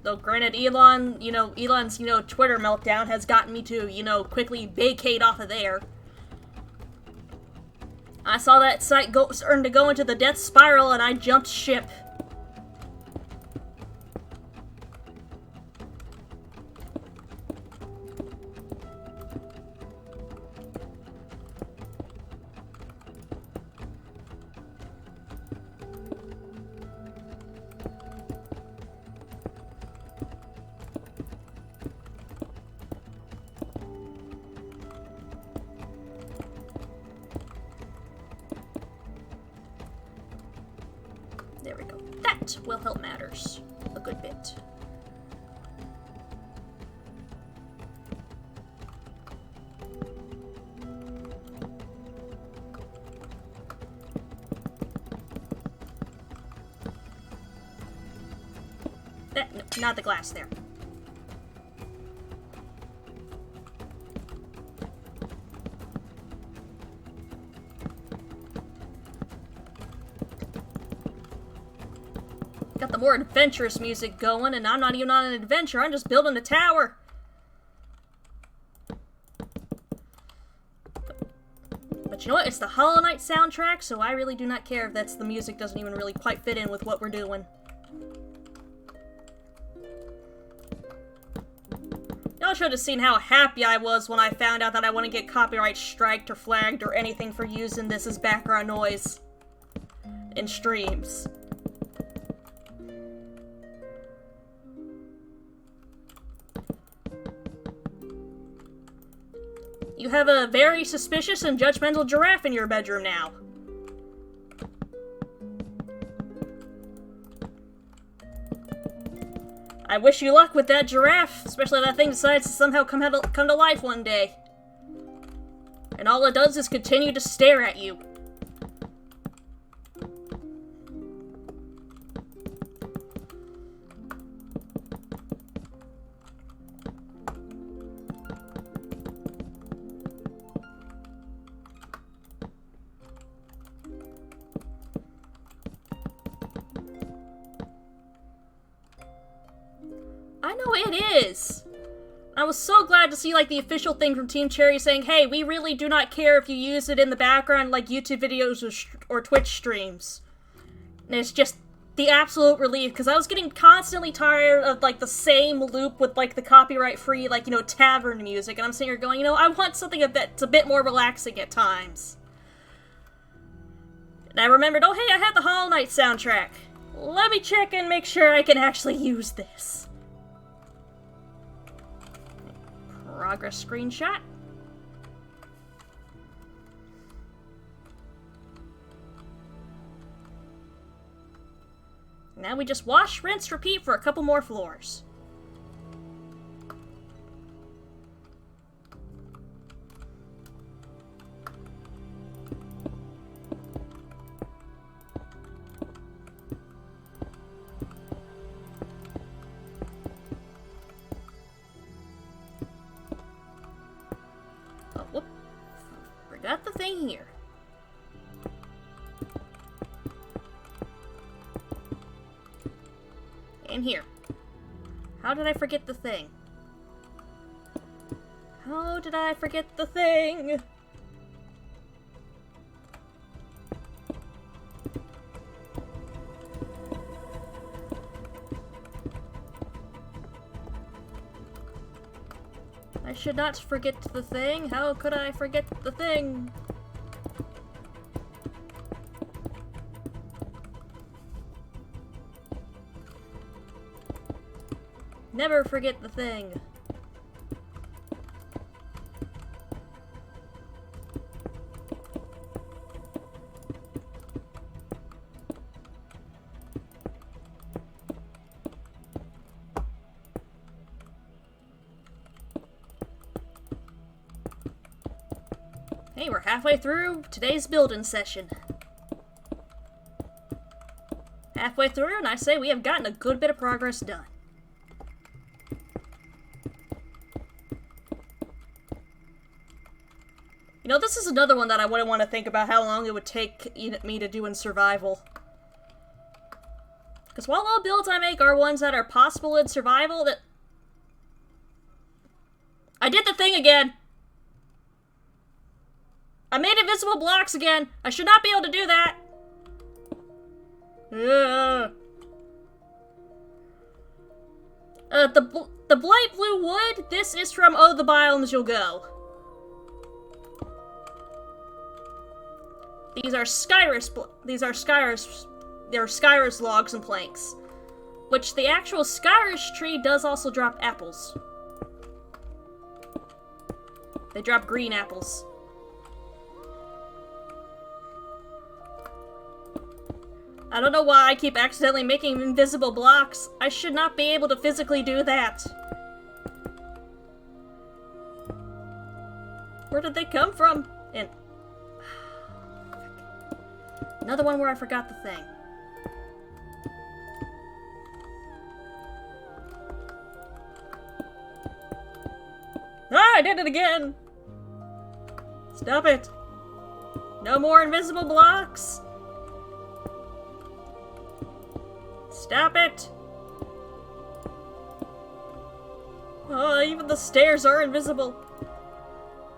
Though granted, Elon's, Twitter meltdown has gotten me to, quickly vacate off of there. I saw that site starting to go into the death spiral and I jumped ship. There we go. That will help matters a good bit. not the glass there. Got the more adventurous music going, and I'm not even on an adventure, I'm just building a tower. But you know what? It's the Hollow Knight soundtrack, so I really do not care if the music doesn't even really quite fit in with what we're doing. Y'all should have seen how happy I was when I found out that I wouldn't get copyright striked or flagged or anything for using this as background noise in streams. You have a very suspicious and judgmental giraffe in your bedroom now. I wish you luck with that giraffe, especially if that thing decides to somehow come to life one day. And all it does is continue to stare at you. I know it is! I was so glad to see, like, the official thing from Team Cherry saying, hey, we really do not care if you use it in the background like YouTube videos or Twitch streams. And it's just the absolute relief, because I was getting constantly tired of, like, the same loop with, like, the copyright-free, like, you know, tavern music, and I'm sitting here going, you know, I want something that's a bit more relaxing at times. And I remembered, oh, hey, I had the Hollow Knight soundtrack. Let me check and make sure I can actually use this. Progress screenshot. Now we just wash, rinse, repeat for a couple more floors. Oh, whoop. Forgot the thing here. And here. How did I forget the thing? How did I forget the thing? I should not forget the thing. How could I forget the thing? Never forget the thing. Hey, we're halfway through today's building session. Halfway through, and I say we have gotten a good bit of progress done. You know, this is another one that I wouldn't want to think about how long it would take me to do in survival. Because while all builds I make are ones that are possible in survival, that... I did the thing again! I made invisible blocks again! I should not be able to do that! The bright blue wood, this is from Oh, the Biomes You'll Go. They're Skyrus logs and planks. Which the actual Skyrus tree does also drop apples. They drop green apples. I don't know why I keep accidentally making invisible blocks. I should not be able to physically do that. Where did they come from? And another one where I forgot the thing. I did it again! Stop it! No more invisible blocks! Stop it! Oh, even the stairs are invisible.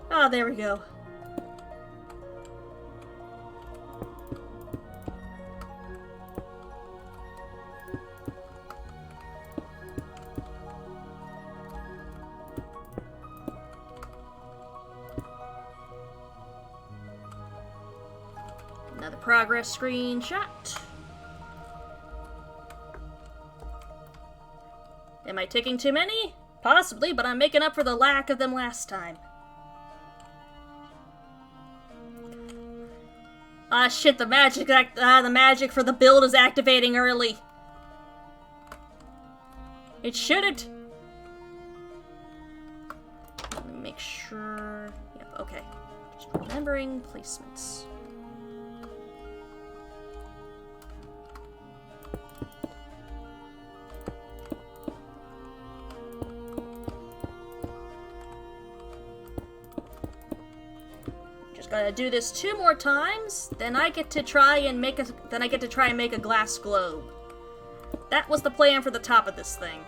Ah, there we go. Another progress screenshot. Am I taking too many? Possibly, but I'm making up for the lack of them last time. Ah, shit, the magic for the build is activating early. It shouldn't. Let me make sure. Yep, okay. Just remembering placements. Gotta do this 2 more times, then I get to try and make a glass globe. That was the plan for the top of this thing.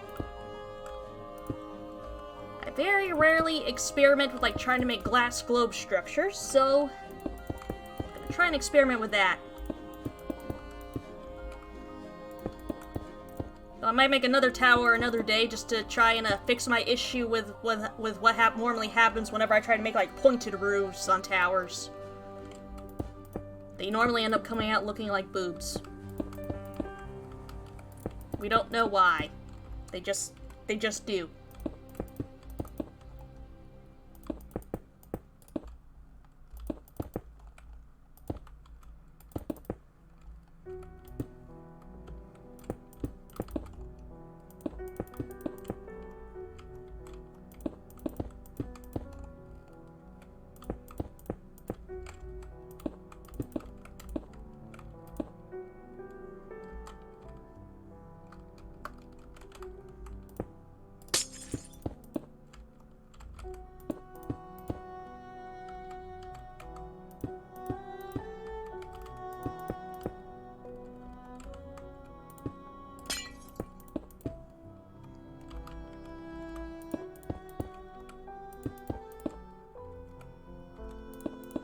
I very rarely experiment with like trying to make glass globe structures, so I'm gonna try and experiment with that. So I might make another tower another day just to try and fix my issue with what normally happens whenever I try to make like pointed roofs on towers. They normally end up coming out looking like boobs. We don't know why. They just do.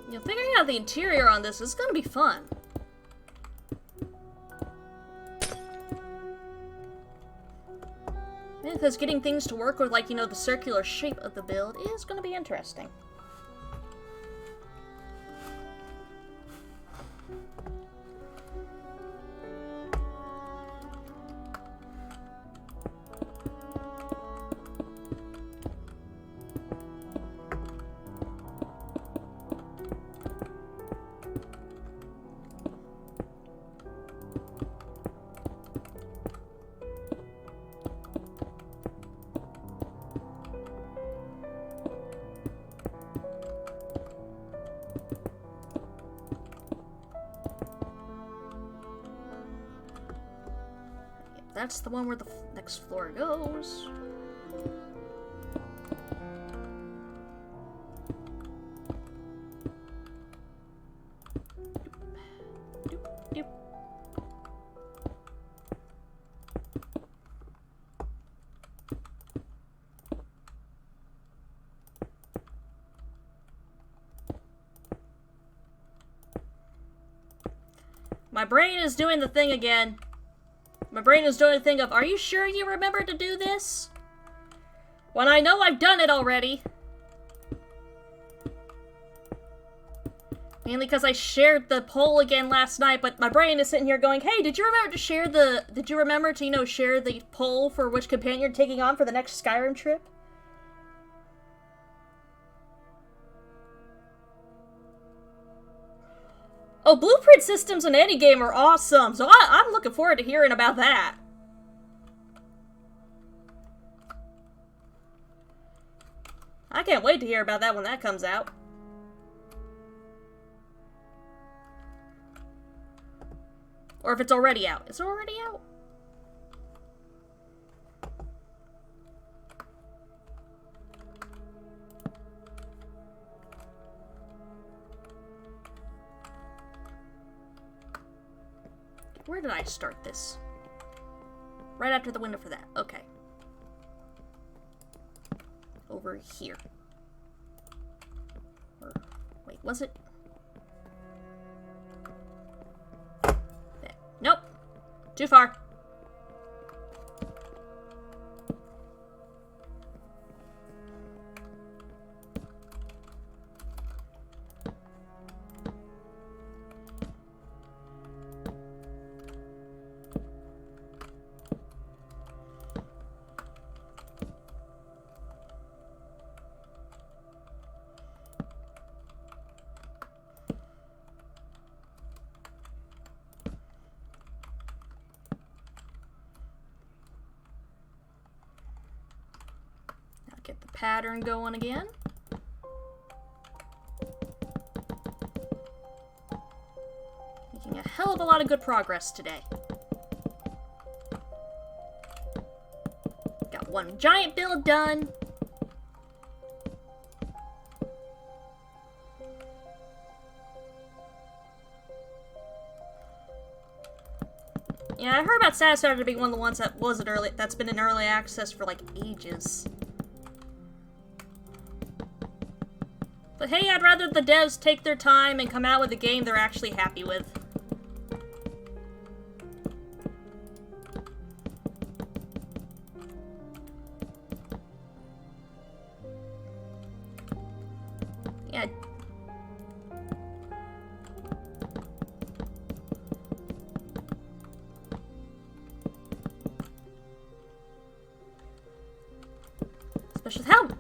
You know, figuring out the interior on this is gonna be fun. Because getting things to work with, like, you know, the circular shape of the build is gonna be interesting. That's the one where the next floor goes. Doop, doop. My brain is doing the thing again. My brain is doing the thing of, are you sure you remember to do this? When I know I've done it already. Mainly because I shared the poll again last night, but my brain is sitting here going, hey, did you remember to, you know, share the poll for which companion you're taking on for the next Skyrim trip? Oh, blueprint systems in any game are awesome, so I'm looking forward to hearing about that. I can't wait to hear about that when that comes out. Or if it's already out. Is it already out? Where did I start this? Right after the window for that. Okay. Over here. Or, wait, was it? There. Nope. Too far. Get the pattern going again. Making a hell of a lot of good progress today. Got one giant build done. Yeah, I heard about Satisfactory being one of the ones that's been in early access for like ages. But hey, I'd rather the devs take their time and come out with a game they're actually happy with. Yeah.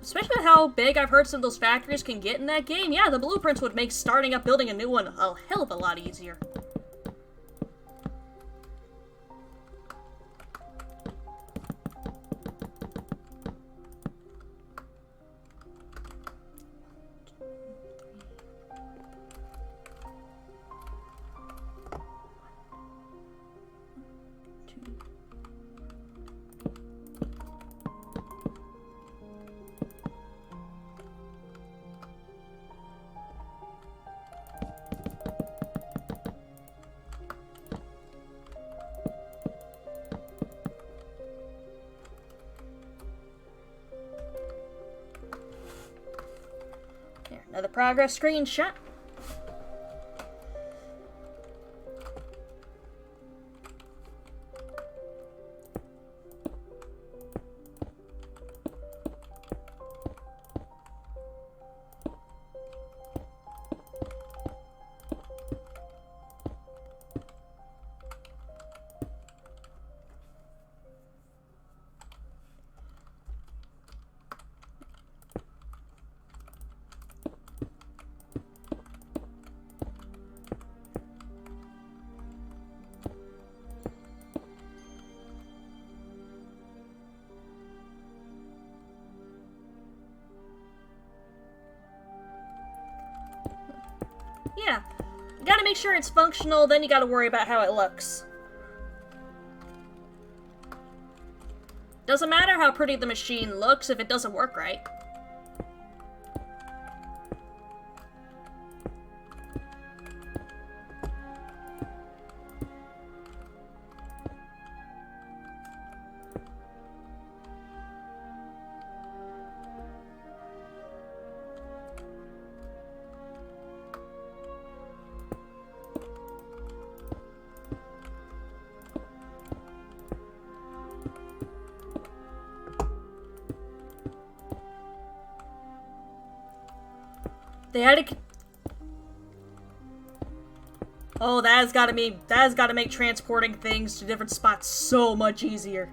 Especially with how big I've heard some of those factories can get in that game. Yeah, the blueprints would make starting up building a new one a hell of a lot easier. Another progress screenshot. Yeah. You gotta make sure it's functional, then you gotta worry about how it looks. Doesn't matter how pretty the machine looks if it doesn't work right. They had to... Oh, that has gotta make transporting things to different spots so much easier.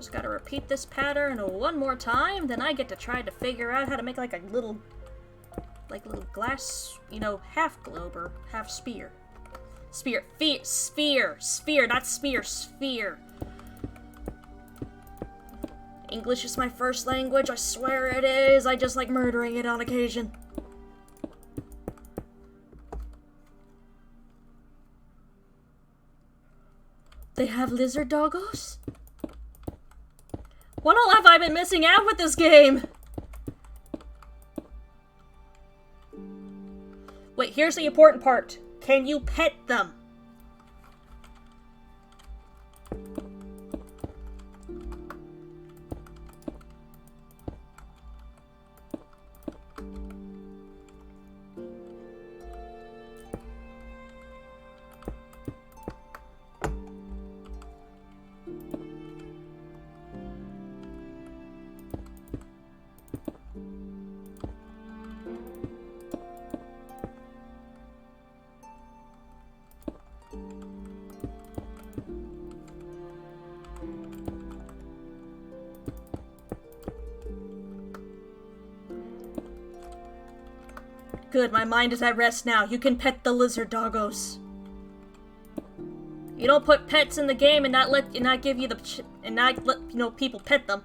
Just gotta repeat this pattern one more time, then I get to try to figure out how to make like a little glass, you know, half globe or half sphere. Sphere, not spear, sphere. English is my first language, I swear it is. I just like murdering it on occasion. They have lizard doggos? What all have I been missing out with this game? Wait, here's the important part. Can you pet them? Good, my mind is at rest now. You can pet the lizard doggos. You don't put pets in the game and not let people pet them.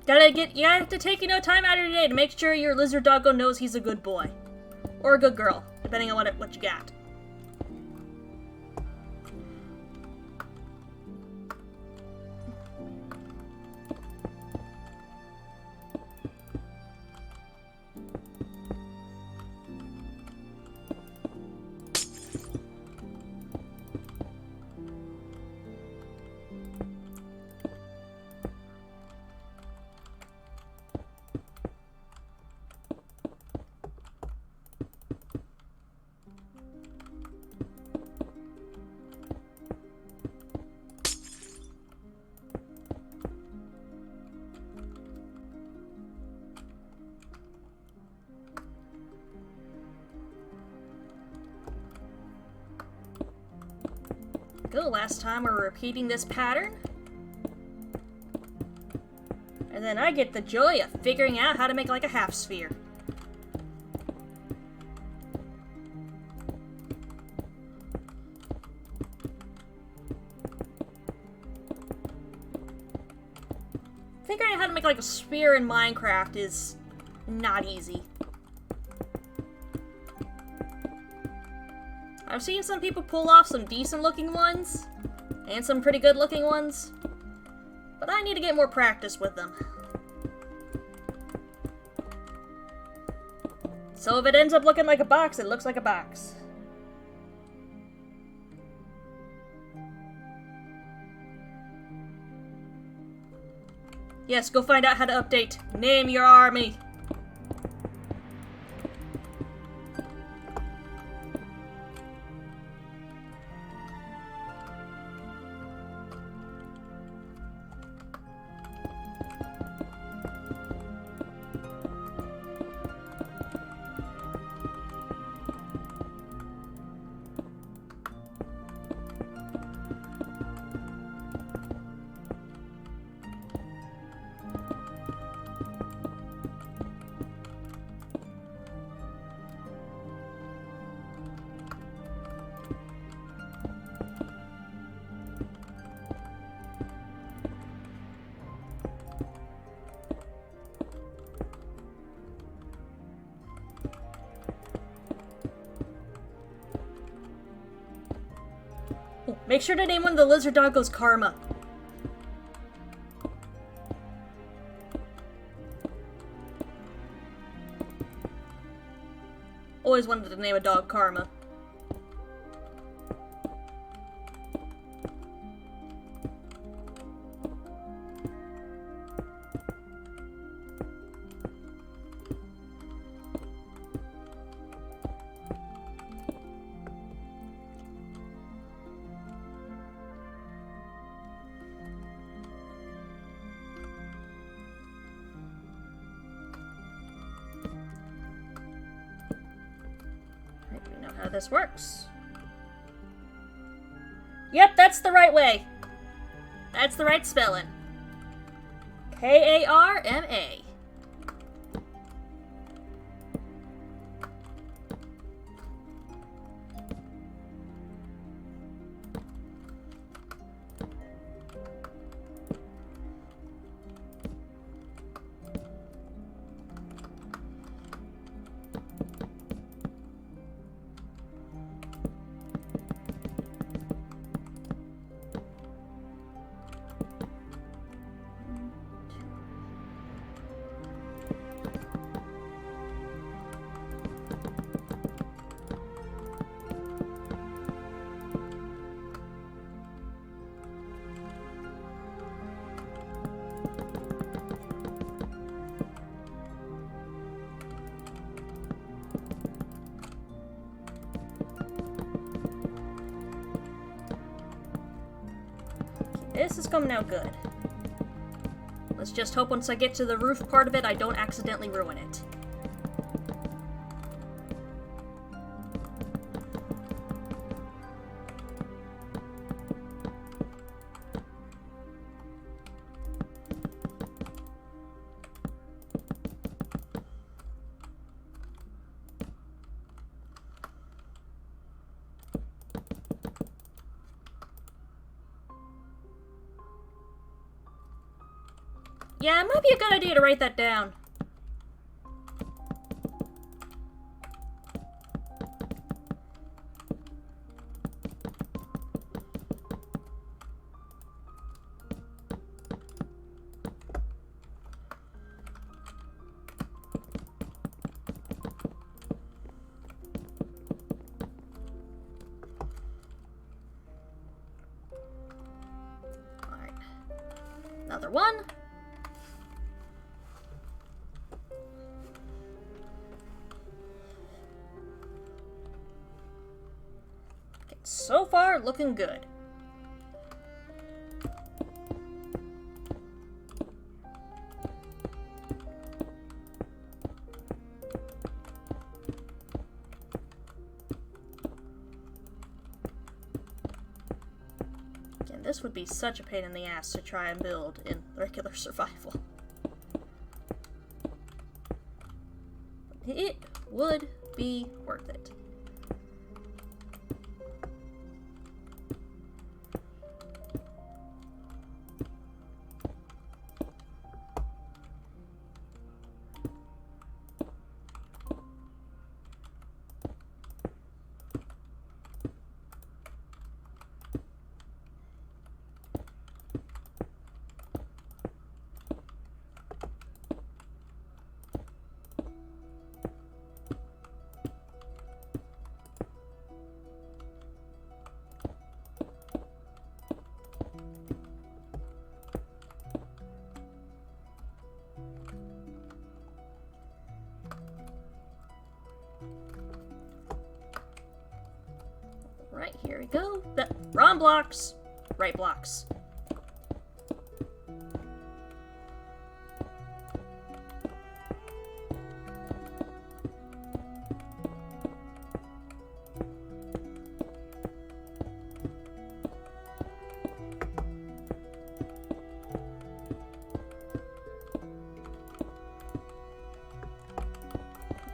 You have to take time out of your day to make sure your lizard doggo knows he's a good boy or a good girl, depending on what you got. Good, last time we're repeating this pattern. And then I get the joy of figuring out how to make like a half sphere. Figuring out how to make like a sphere in Minecraft is not easy. I've seen some people pull off some decent looking ones, and some pretty good looking ones, but I need to get more practice with them. So if it ends up looking like a box, it looks like a box. Yes, go find out how to update. Name your army. Make sure to name one of the lizard doggos Karma. Always wanted to name a dog Karma. How this works. Yep, that's the right way. That's the right spelling. Karma. This is coming out good. Let's just hope once I get to the roof part of it, I don't accidentally ruin it. Yeah, it might be a good idea to write that down. All right. Another one. So far, looking good. Again, this would be such a pain in the ass to try and build in regular survival. It would be worth it. Right, here we go. Wrong blocks. Right blocks.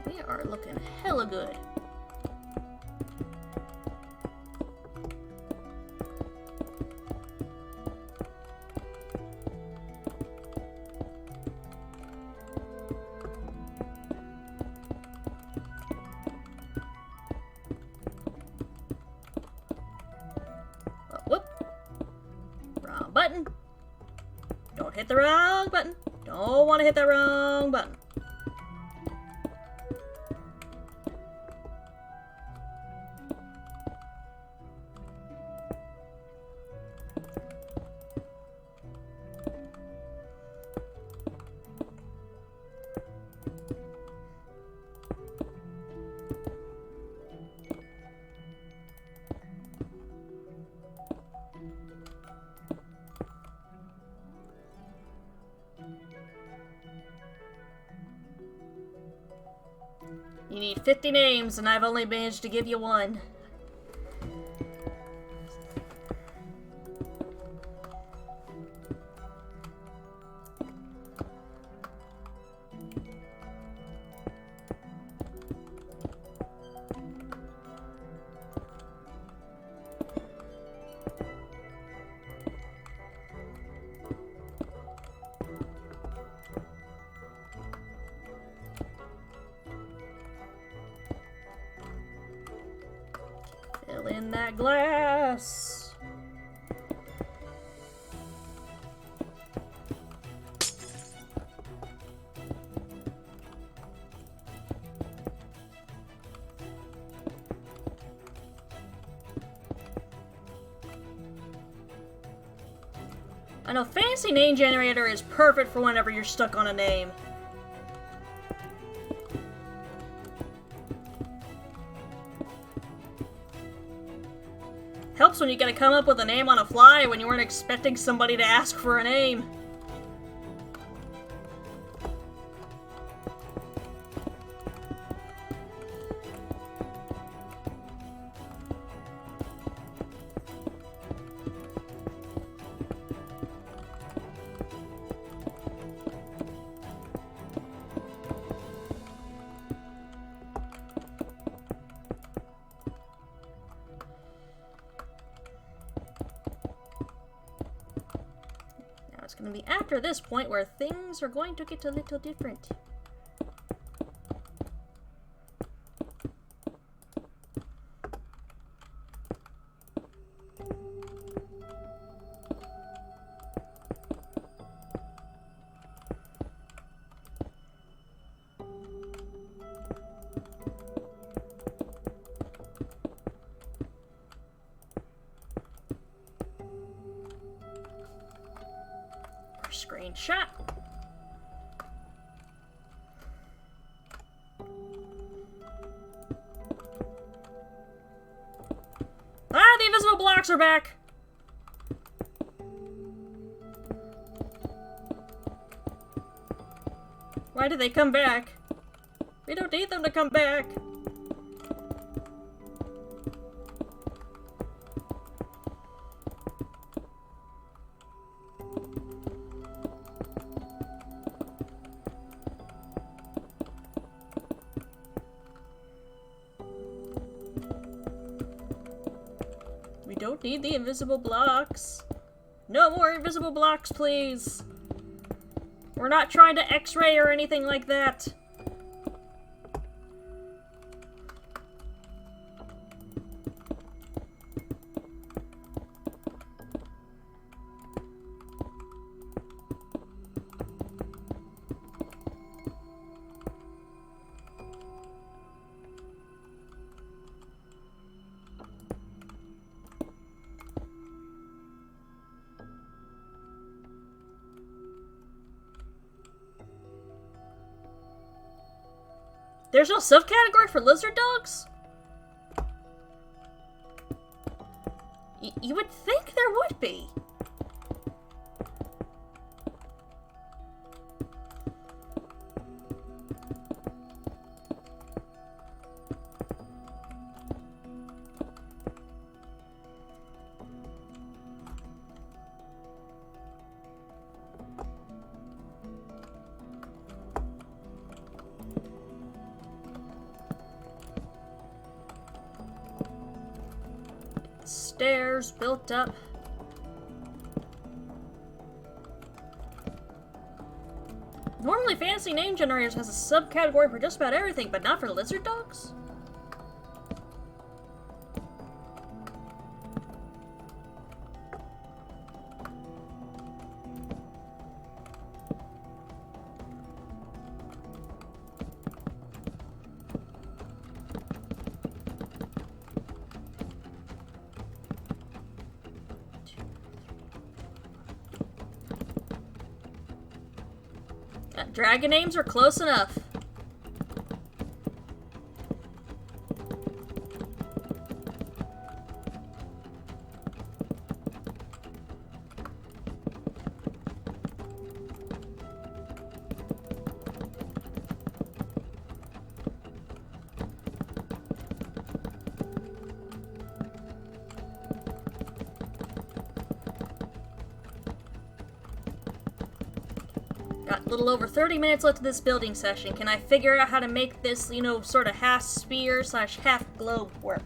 We are looking hella good. Whoop. Wrong button. Don't hit the wrong button. Don't want to hit that wrong button. You need 50 names, and I've only managed to give you one. Fill in that glass. I know Fantasy Name Generator is perfect for whenever you're stuck on a name. Helps when you gotta come up with a name on a fly when you weren't expecting somebody to ask for a name. It's going to be after this point where things are going to get a little different. Screenshot. Ah, the invisible blocks are back. Why did they come back? We don't need them to come back. We don't need the invisible blocks. No more invisible blocks, please. We're not trying to X-ray or anything like that. There's no subcategory for lizard dogs? You would think there would be. Stairs built up. Normally, Fantasy Name Generators has a subcategory for just about everything, but not for lizard dogs? Dragon names are close enough. Got a little over 30 minutes left of this building session. Can I figure out how to make this, you know, sort of half sphere slash half globe work?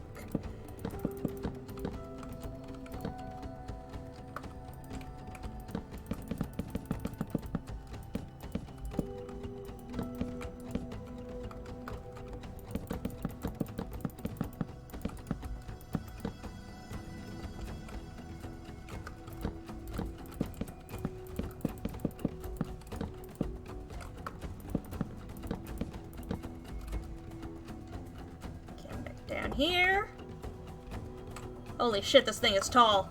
here. Holy shit, this thing is tall.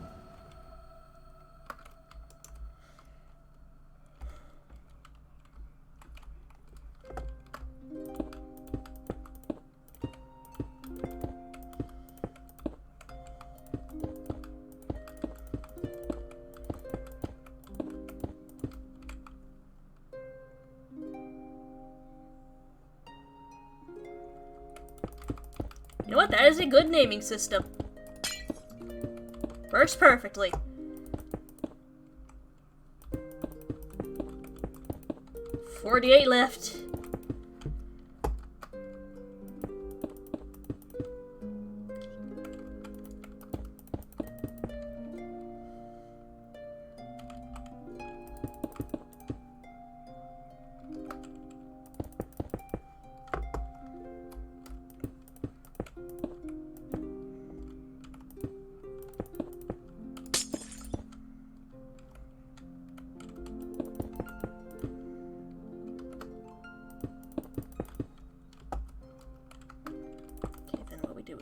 You know what? That is a good naming system. Works perfectly. $48 left.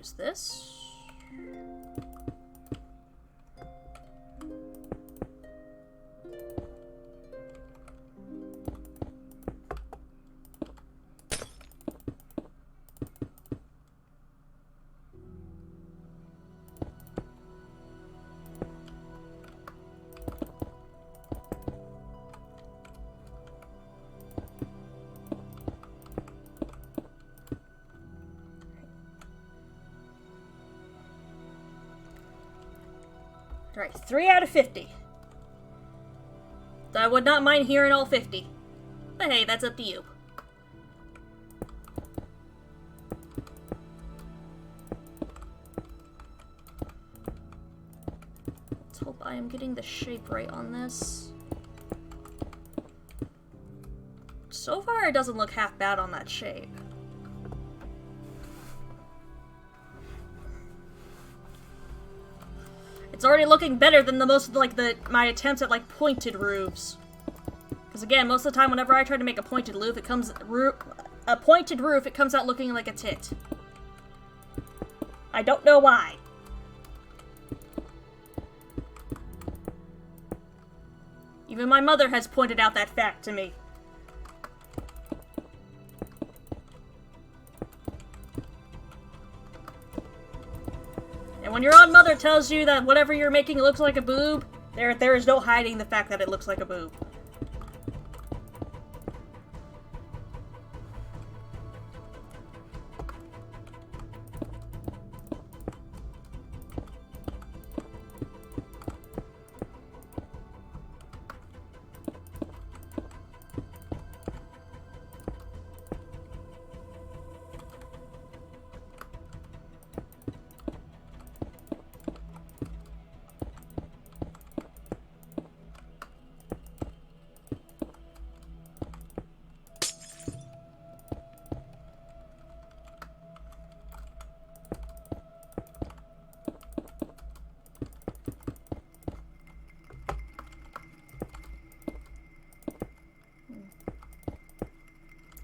Is this? Alright, 3 out of 50. I would not mind hearing all 50. But hey, that's up to you. Let's hope I am getting the shape right on this. So far, it doesn't look half bad on that shape. It's already looking better than my attempts at like pointed roofs. Because again, most of the time, whenever I try to make a pointed roof, it comes out looking like a tit. I don't know why. Even my mother has pointed out that fact to me. And when your own mother tells you that whatever you're making looks like a boob, there is no hiding the fact that it looks like a boob.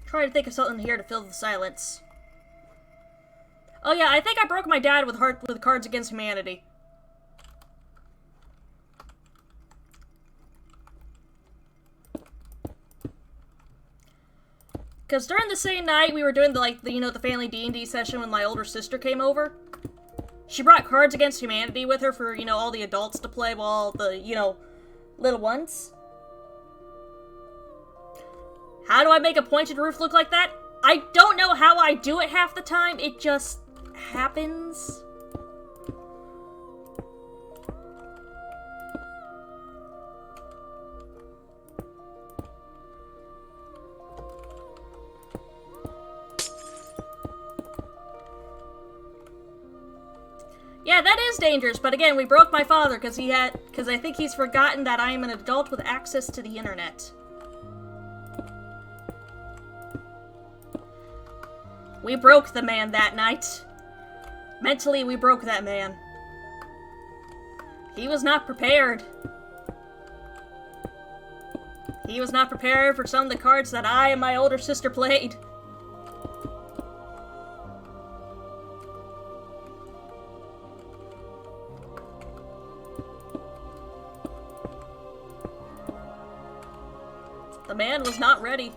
Try to think of something here to fill the silence. Oh yeah, I think I broke my dad with Cards Against Humanity. Because during the same night we were doing the family D&D session when my older sister came over, she brought Cards Against Humanity with her for, all the adults to play while the, little ones. How do I make a pointed roof look like that? I don't know how I do it half the time, it just happens. Yeah, that is dangerous, but again, we broke my father because I think he's forgotten that I am an adult with access to the internet. We broke the man that night. Mentally, we broke that man. He was not prepared. He was not prepared for some of the cards that I and my older sister played. man was not ready.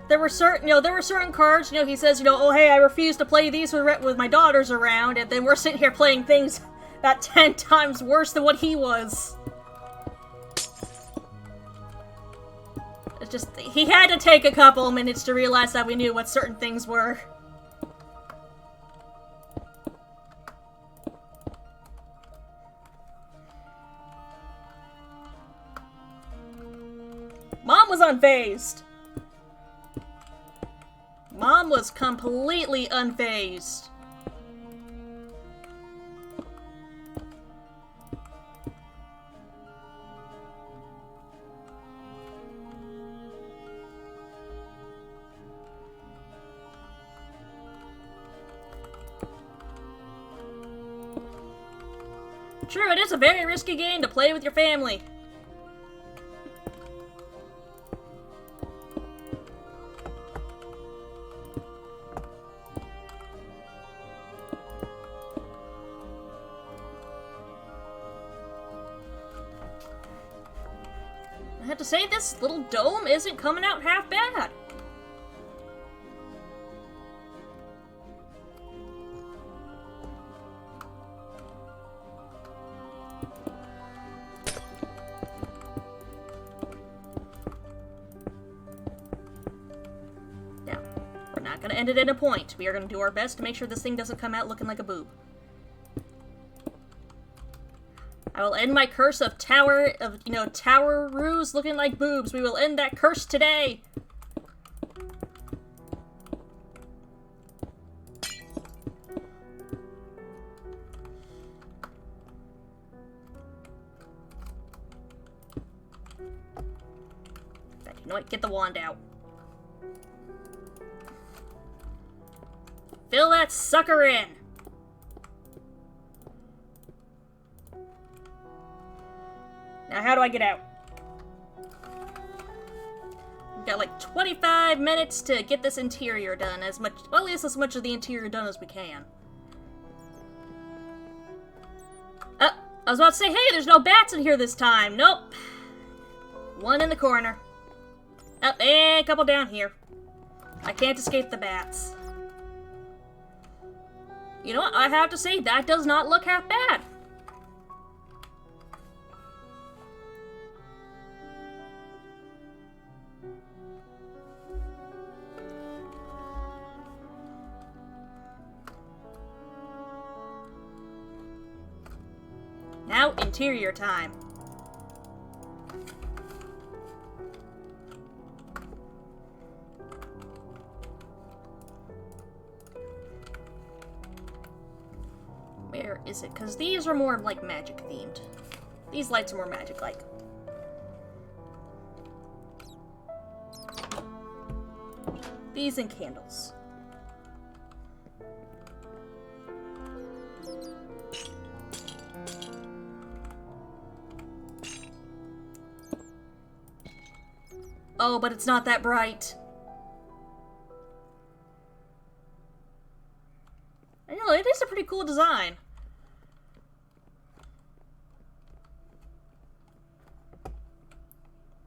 There were certain cards, he says, oh hey, I refuse to play these with my daughters around, and then we're sitting here playing things that 10 times worse than what he was. It's just, he had to take a couple minutes to realize that we knew what certain things were. Mom was unfazed. Mom was completely unfazed. True, it is a very risky game to play with your family. I have to say, this little dome isn't coming out half bad. Now, we're not going to end it in a point. We are going to do our best to make sure this thing doesn't come out looking like a boob. I will end my curse of tower roos looking like boobs. We will end that curse today. You know what? Get the wand out. Fill that sucker in. Now, how do I get out? We've got like 25 minutes to get this interior done, well, at least as much of the interior done as we can. I was about to say, hey, there's no bats in here this time. Nope. One in the corner. And a couple down here. I can't escape the bats. You know what? I have to say, that does not look half bad. Now, interior time. Where is it? Because these are more, like, magic-themed. These lights are more magic-like. These and candles. Oh, but it's not that bright. I know, it is a pretty cool design.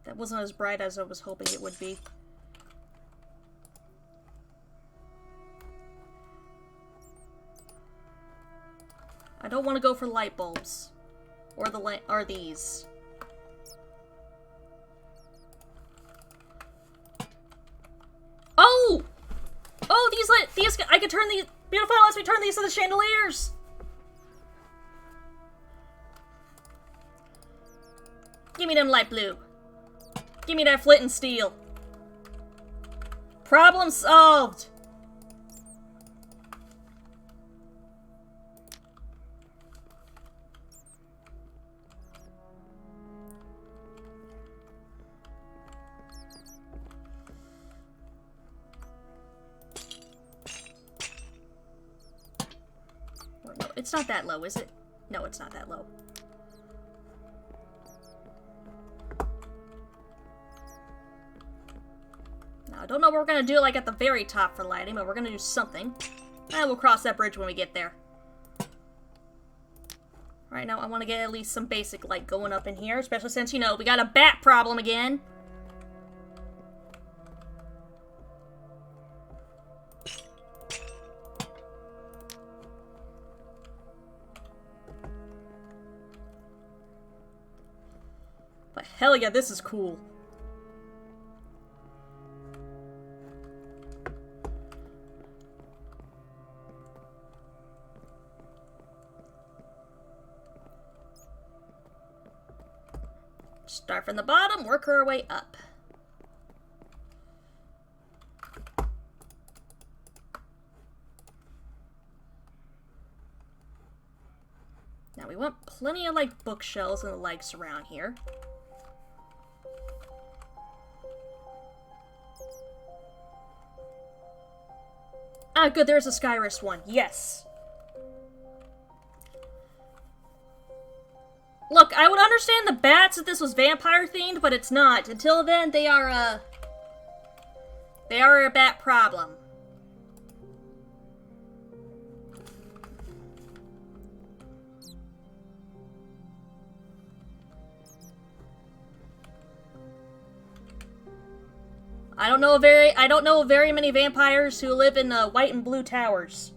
That wasn't as bright as I was hoping it would be. I don't want to go for light bulbs. Or these. Oh! Oh, these, I could turn these, beautiful, lets me turn these to the chandeliers! Give me them light blue. Give me that flint and steel. Problem solved! It's not that low, is it? No, it's not that low. Now, I don't know what we're gonna do, like, at the very top for lighting, but we're gonna do something. And we'll cross that bridge when we get there. Right now, I want to get at least some basic light going up in here, especially since, you know, we got a bat problem again. But hell yeah, this is cool. Start from the bottom, work our way up. Now we want plenty of, like, bookshelves and the likes around here. Ah, good, there's a Skyrest one. Yes. Look, I would understand the bats if this was vampire-themed, but it's not. Until then, they are a bat problem. I don't know very many vampires who live in white and blue towers.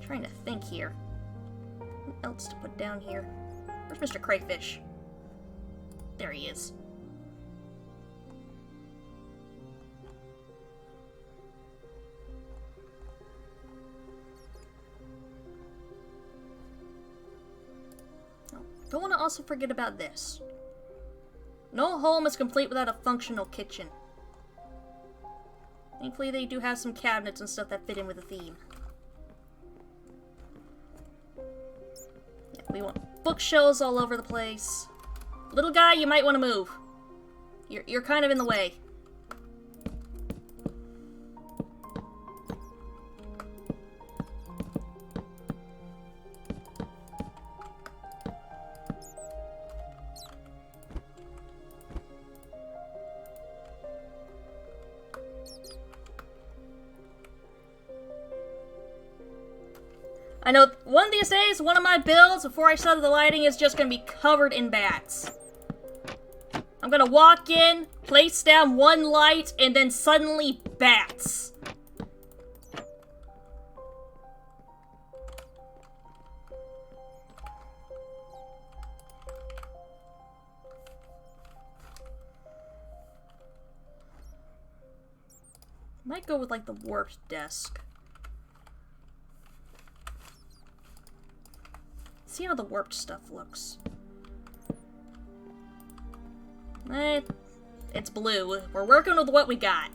Trying to think here. What else to put down here? Where's Mr. Crayfish? There he is. Oh, don't want to also forget about this. No home is complete without a functional kitchen. Thankfully, they do have some cabinets and stuff that fit in with the theme. We want bookshelves all over the place. Little guy, you might want to move. You're kind of in the way. I know one of these days, one of my builds, before I started the lighting, is just going to be covered in bats. I'm going to walk in, place down one light, and then suddenly bats. Might go with, like, the warped desk. See how the warped stuff looks. It's blue. We're working with what we got.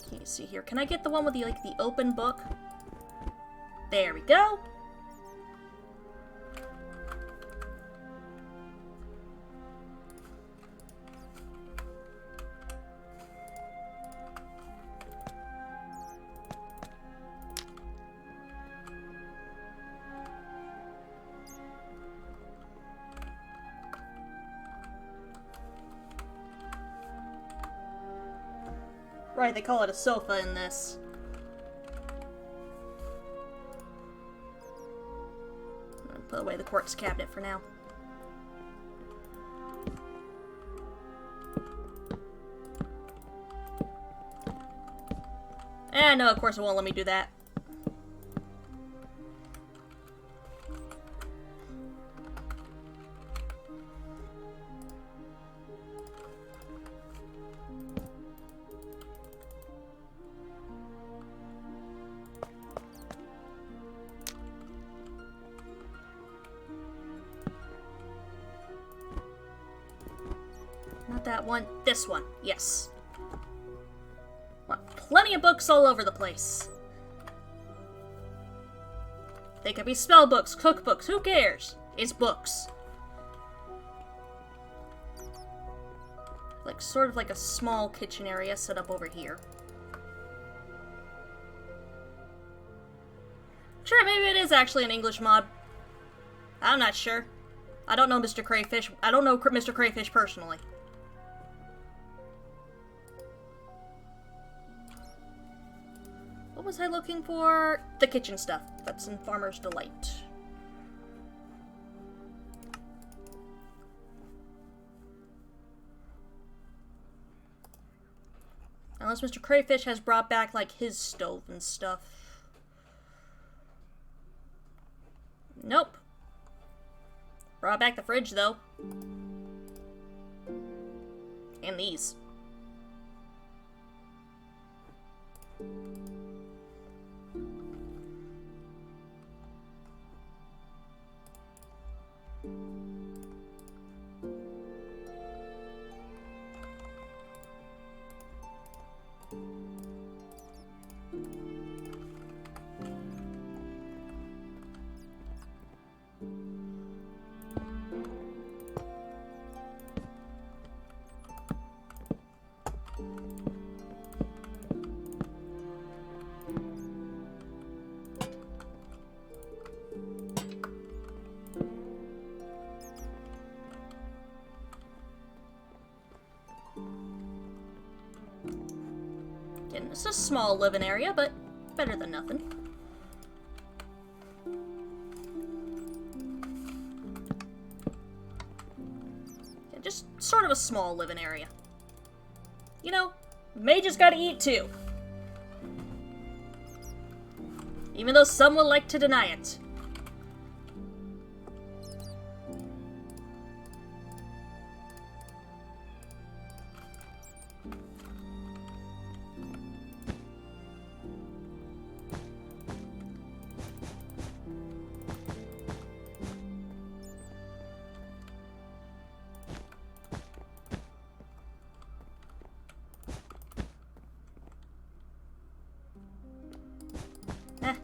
Can you see here? Can I get the one with the, like, the open book? There we go. Right, they call it a sofa in this. I'm gonna put away the quartz cabinet for now. No, of course it won't let me do that. Not that one. This one. Yes. Want plenty of books all over the place. They could be spell books, cookbooks, who cares? It's books. Like, sort of like a small kitchen area set up over here. Sure, maybe it is actually an English mod. I'm not sure. I don't know Mr. Crayfish. I don't know Mr. Crayfish personally. was I looking for? The kitchen stuff. That's in Farmer's Delight. Unless Mr. Crayfish has brought back, like, his stove and stuff. Nope. Brought back the fridge, though. And these. It's a small living area, but better than nothing. Yeah, just sort of a small living area. You know, mages gotta eat too. Even though some will like to deny it.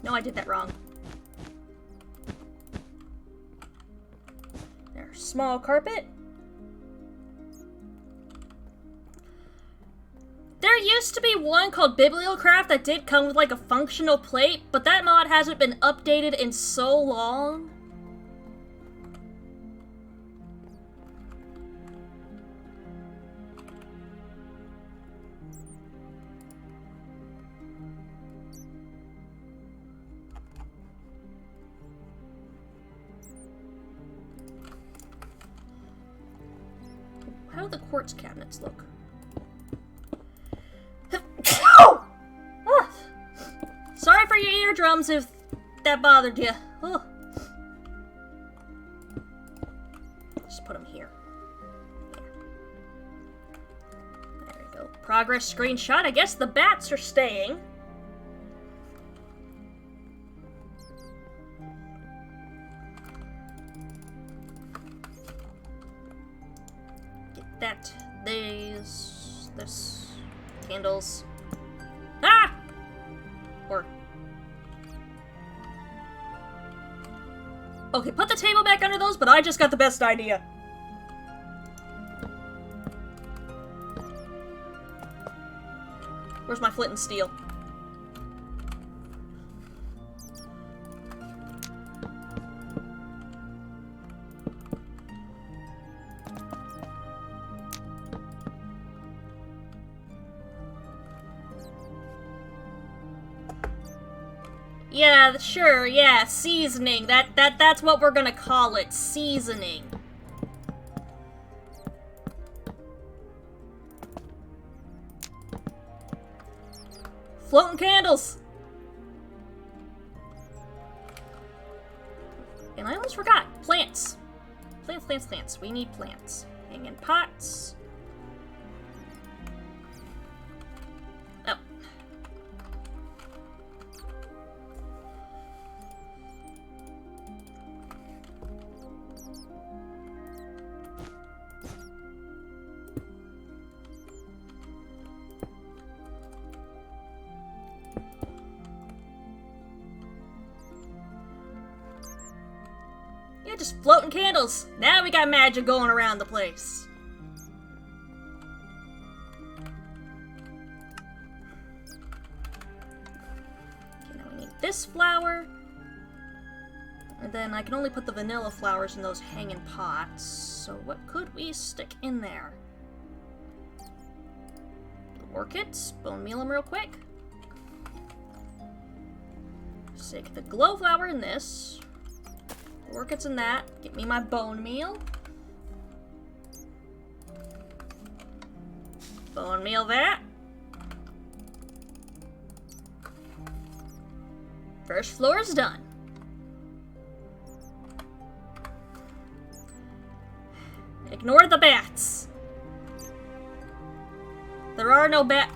No, I did that wrong. There, small carpet. There used to be one called Bibliocraft that did come with like a functional plate, but that mod hasn't been updated in so long. How do the quartz cabinets look? Oh! Sorry for your eardrums if that bothered you. Oh. Just put them here. There we go. Progress screenshot. I guess the bats are staying. That, this, candles. Ah! Or. Okay, put the table back under those, but I just got the best idea. Where's my flint and steel? Yeah, sure, yeah, seasoning. That's what we're gonna call it, seasoning. Floating candles! And I almost forgot, plants. Plants. We need plants. Hanging pots. Oh. Yeah, just floating candles. Now we got magic going around the place. Okay, now we need this flower. And then I can only put the vanilla flowers in those hanging pots. So what could we stick in there? The orchids? Bone meal them real quick. Stick the glow flower in this. Orchids in that. Get me my bone meal. Bone meal that. First floor is done. Ignore the bats. There are no bat.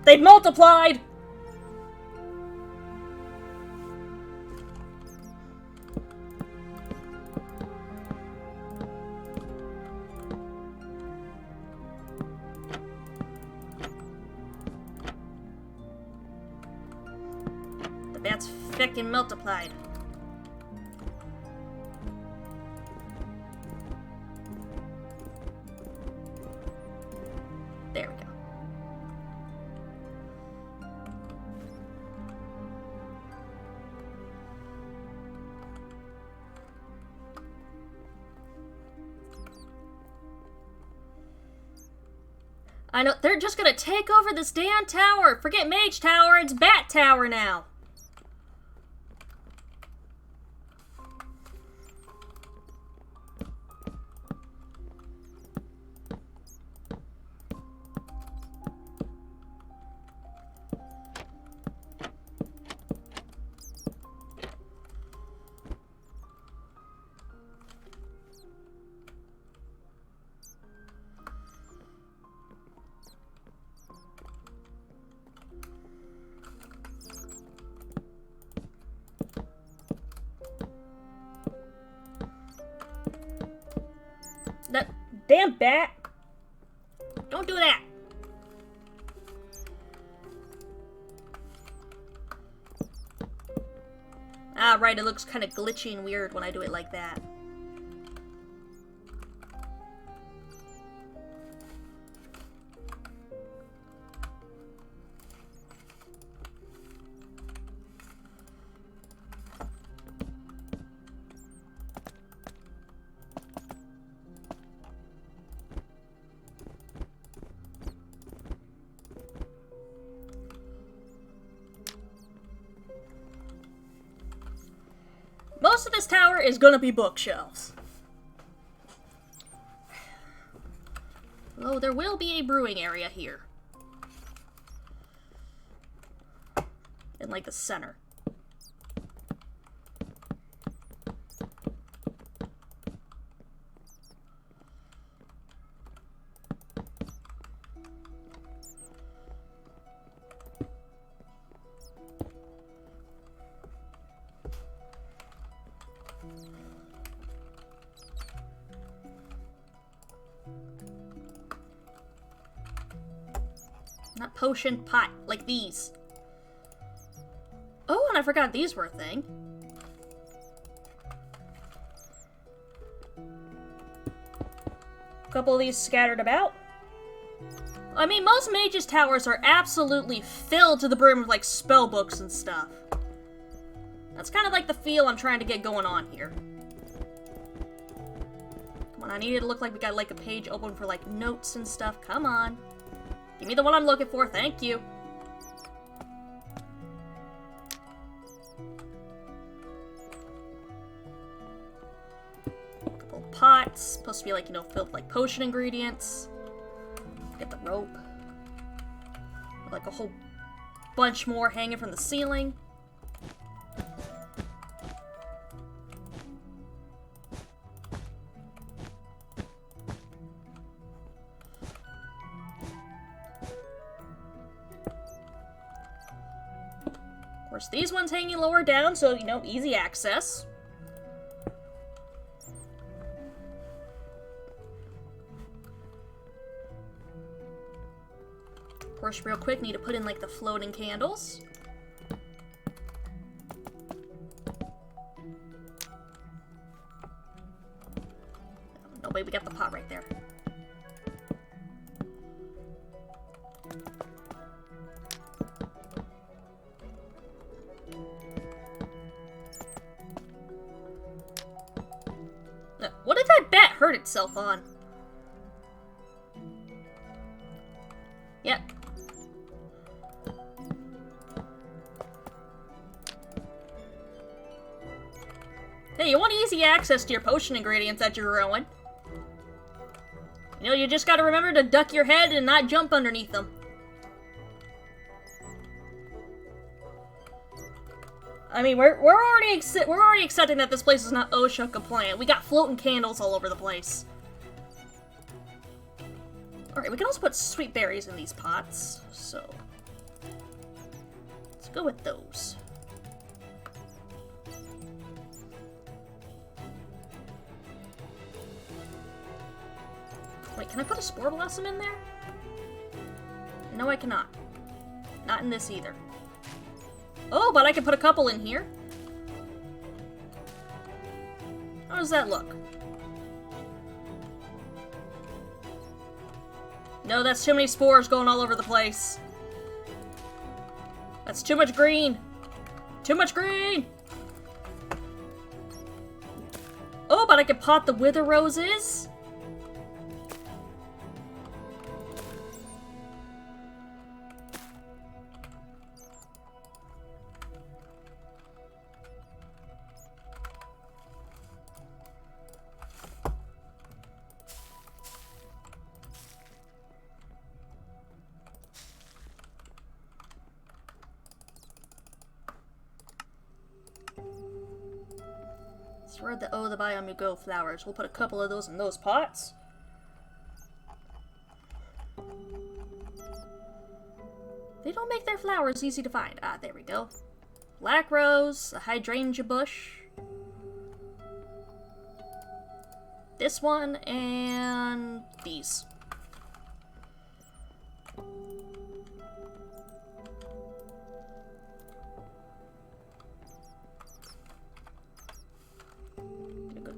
They've multiplied! The bats frickin' multiplied. There we go. I know, they're just gonna take over this damn tower! Forget Mage Tower, it's Bat Tower now! That damn bat! Don't do that! Ah, right, it looks kind of glitchy and weird when I do it like that. Most of this tower is gonna be bookshelves. Although there will be a brewing area here. In like the center. Not potion pot, like these. Oh, and I forgot these were a thing. A couple of these scattered about. I mean, most mages' towers are absolutely filled to the brim with, like, spell books and stuff. That's kind of like the feel I'm trying to get going on here. Come on, I need it to look like we got, like, a page open for, like, notes and stuff. Come on. Give me the one I'm looking for, thank you. A couple pots, supposed to be like, you know, filled with like potion ingredients. Get the rope. Like a whole bunch more hanging from the ceiling. Of course, these ones hanging lower down, so, you know, easy access. Of course, real quick, need to put in, like, the floating candles. No way, we got the pot right there. What did that bat hurt itself on? Yep. Hey, you want easy access to your potion ingredients that you're growing. You know, you just gotta remember to duck your head and not jump underneath them. I mean, we're already accepting that this place is not OSHA compliant. We got floating candles all over the place. Alright, we can also put sweet berries in these pots, so let's go with those. Wait, can I put a spore blossom in there? No, I cannot. Not in this either. Oh, but I can put a couple in here. How does that look? No, that's too many spores going all over the place. That's too much green. Too much green! Oh, but I can pot the wither roses. Where'd the Biome Go flowers? We'll put a couple of those in those pots. They don't make their flowers easy to find. Ah, there we go. Black rose, a hydrangea bush. This one, and these.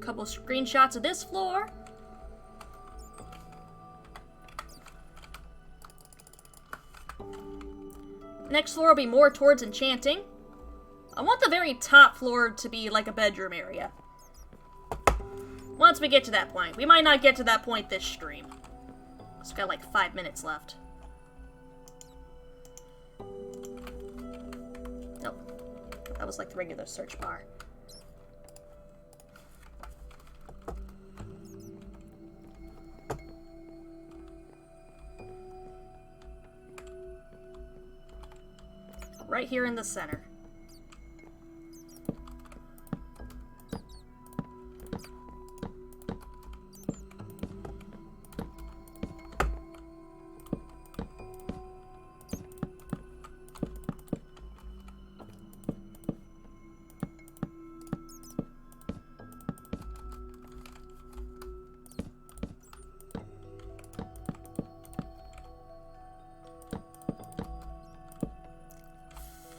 Couple screenshots of this floor. Next floor will be more towards enchanting. I want the very top floor to be like a bedroom area. Once we get to that point. We might not get to that point this stream. It's got like 5 minutes left. Nope. That was like the regular search bar. Right here in the center.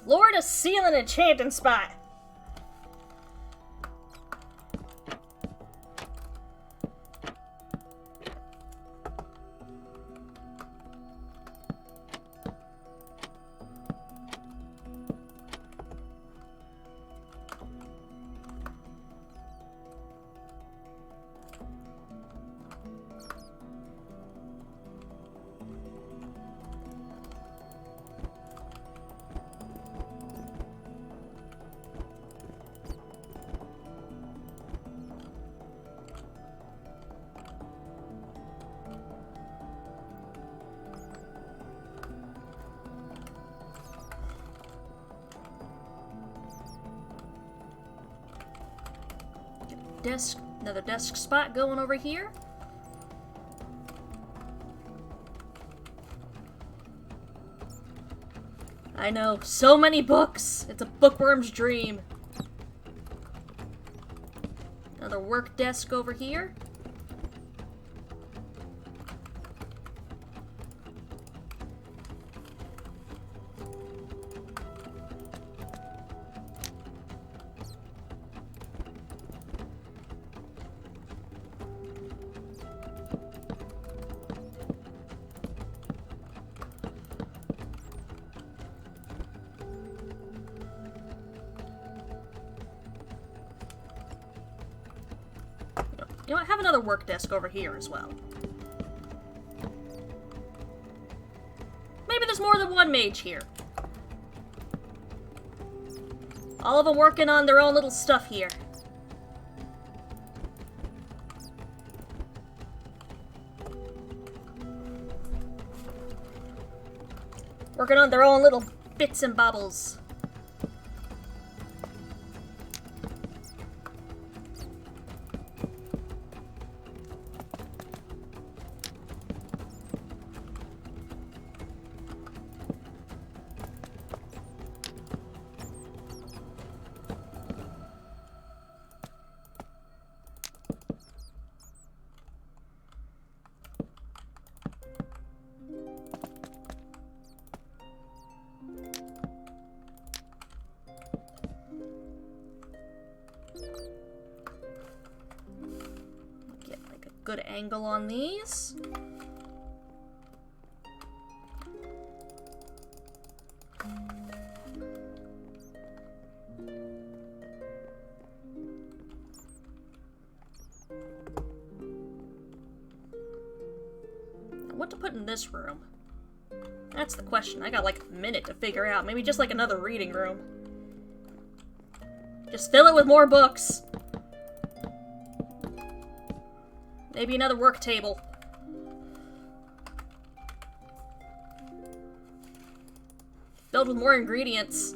Floor to ceiling enchanting spot. Desk, another desk spot going over here. I know, so many books. It's a bookworm's dream. Another work desk over here. You know, I have another work desk over here as well. Maybe there's more than one mage here. All of them working on their own little stuff here. working on their own little bits and bobbles. Good angle on these. What to put in this room? That's the question. I got like a minute to figure out. Maybe just like another reading room. Just fill it with more books. Maybe another work table. Filled with more ingredients.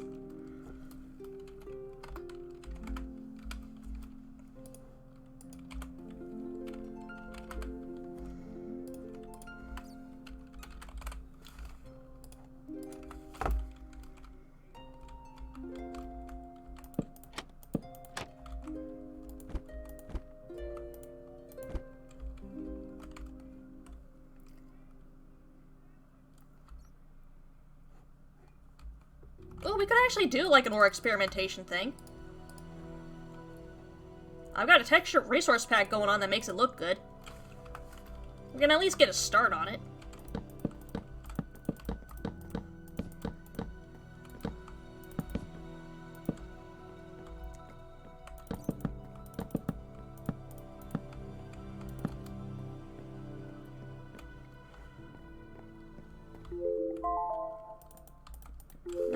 Oh, we could actually do like an ore experimentation thing. I've got a texture resource pack going on that makes it look good. We can at least get a start on it.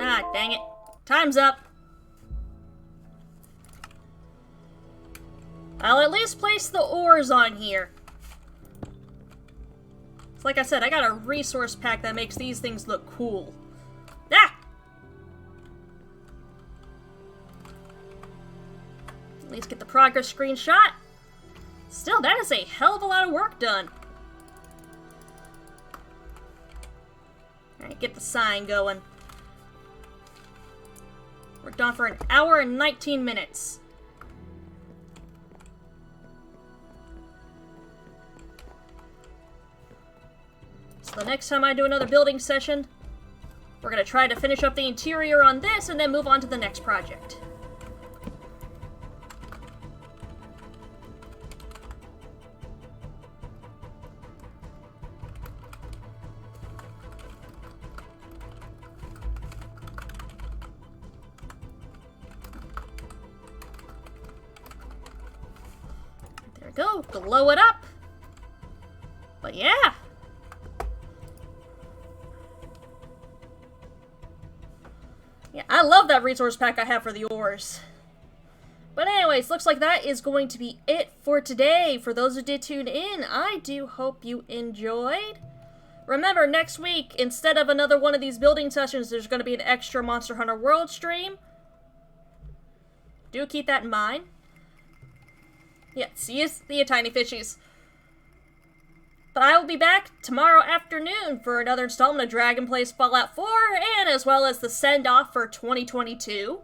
Ah, dang it. Time's up. I'll at least place the ores on here. Like I said, I got a resource pack that makes these things look cool. Ah! At least get the progress screenshot. Still, that is a hell of a lot of work done. Alright, get the sign going. Worked on for 1 hour and 19 minutes. So the next time I do another building session, we're gonna try to finish up the interior on this and then move on to the next project. There we go, blow it up. But yeah. Yeah, I love that resource pack I have for the ores. But anyways, looks like that is going to be it for today. For those who did tune in, I do hope you enjoyed. Remember, next week, instead of another one of these building sessions, there's going to be an extra Monster Hunter World stream. Do keep that in mind. Yeah, see you tiny fishies. But I will be back tomorrow afternoon for another installment of Dragon Plays Fallout 4, and as well as the send-off for 2022.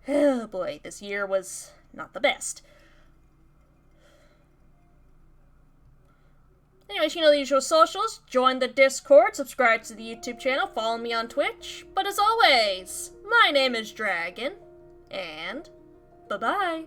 Oh boy, this year was not the best. Anyways, you know the usual socials. Join the Discord, subscribe to the YouTube channel, follow me on Twitch. But as always, my name is Dragon, and bye-bye.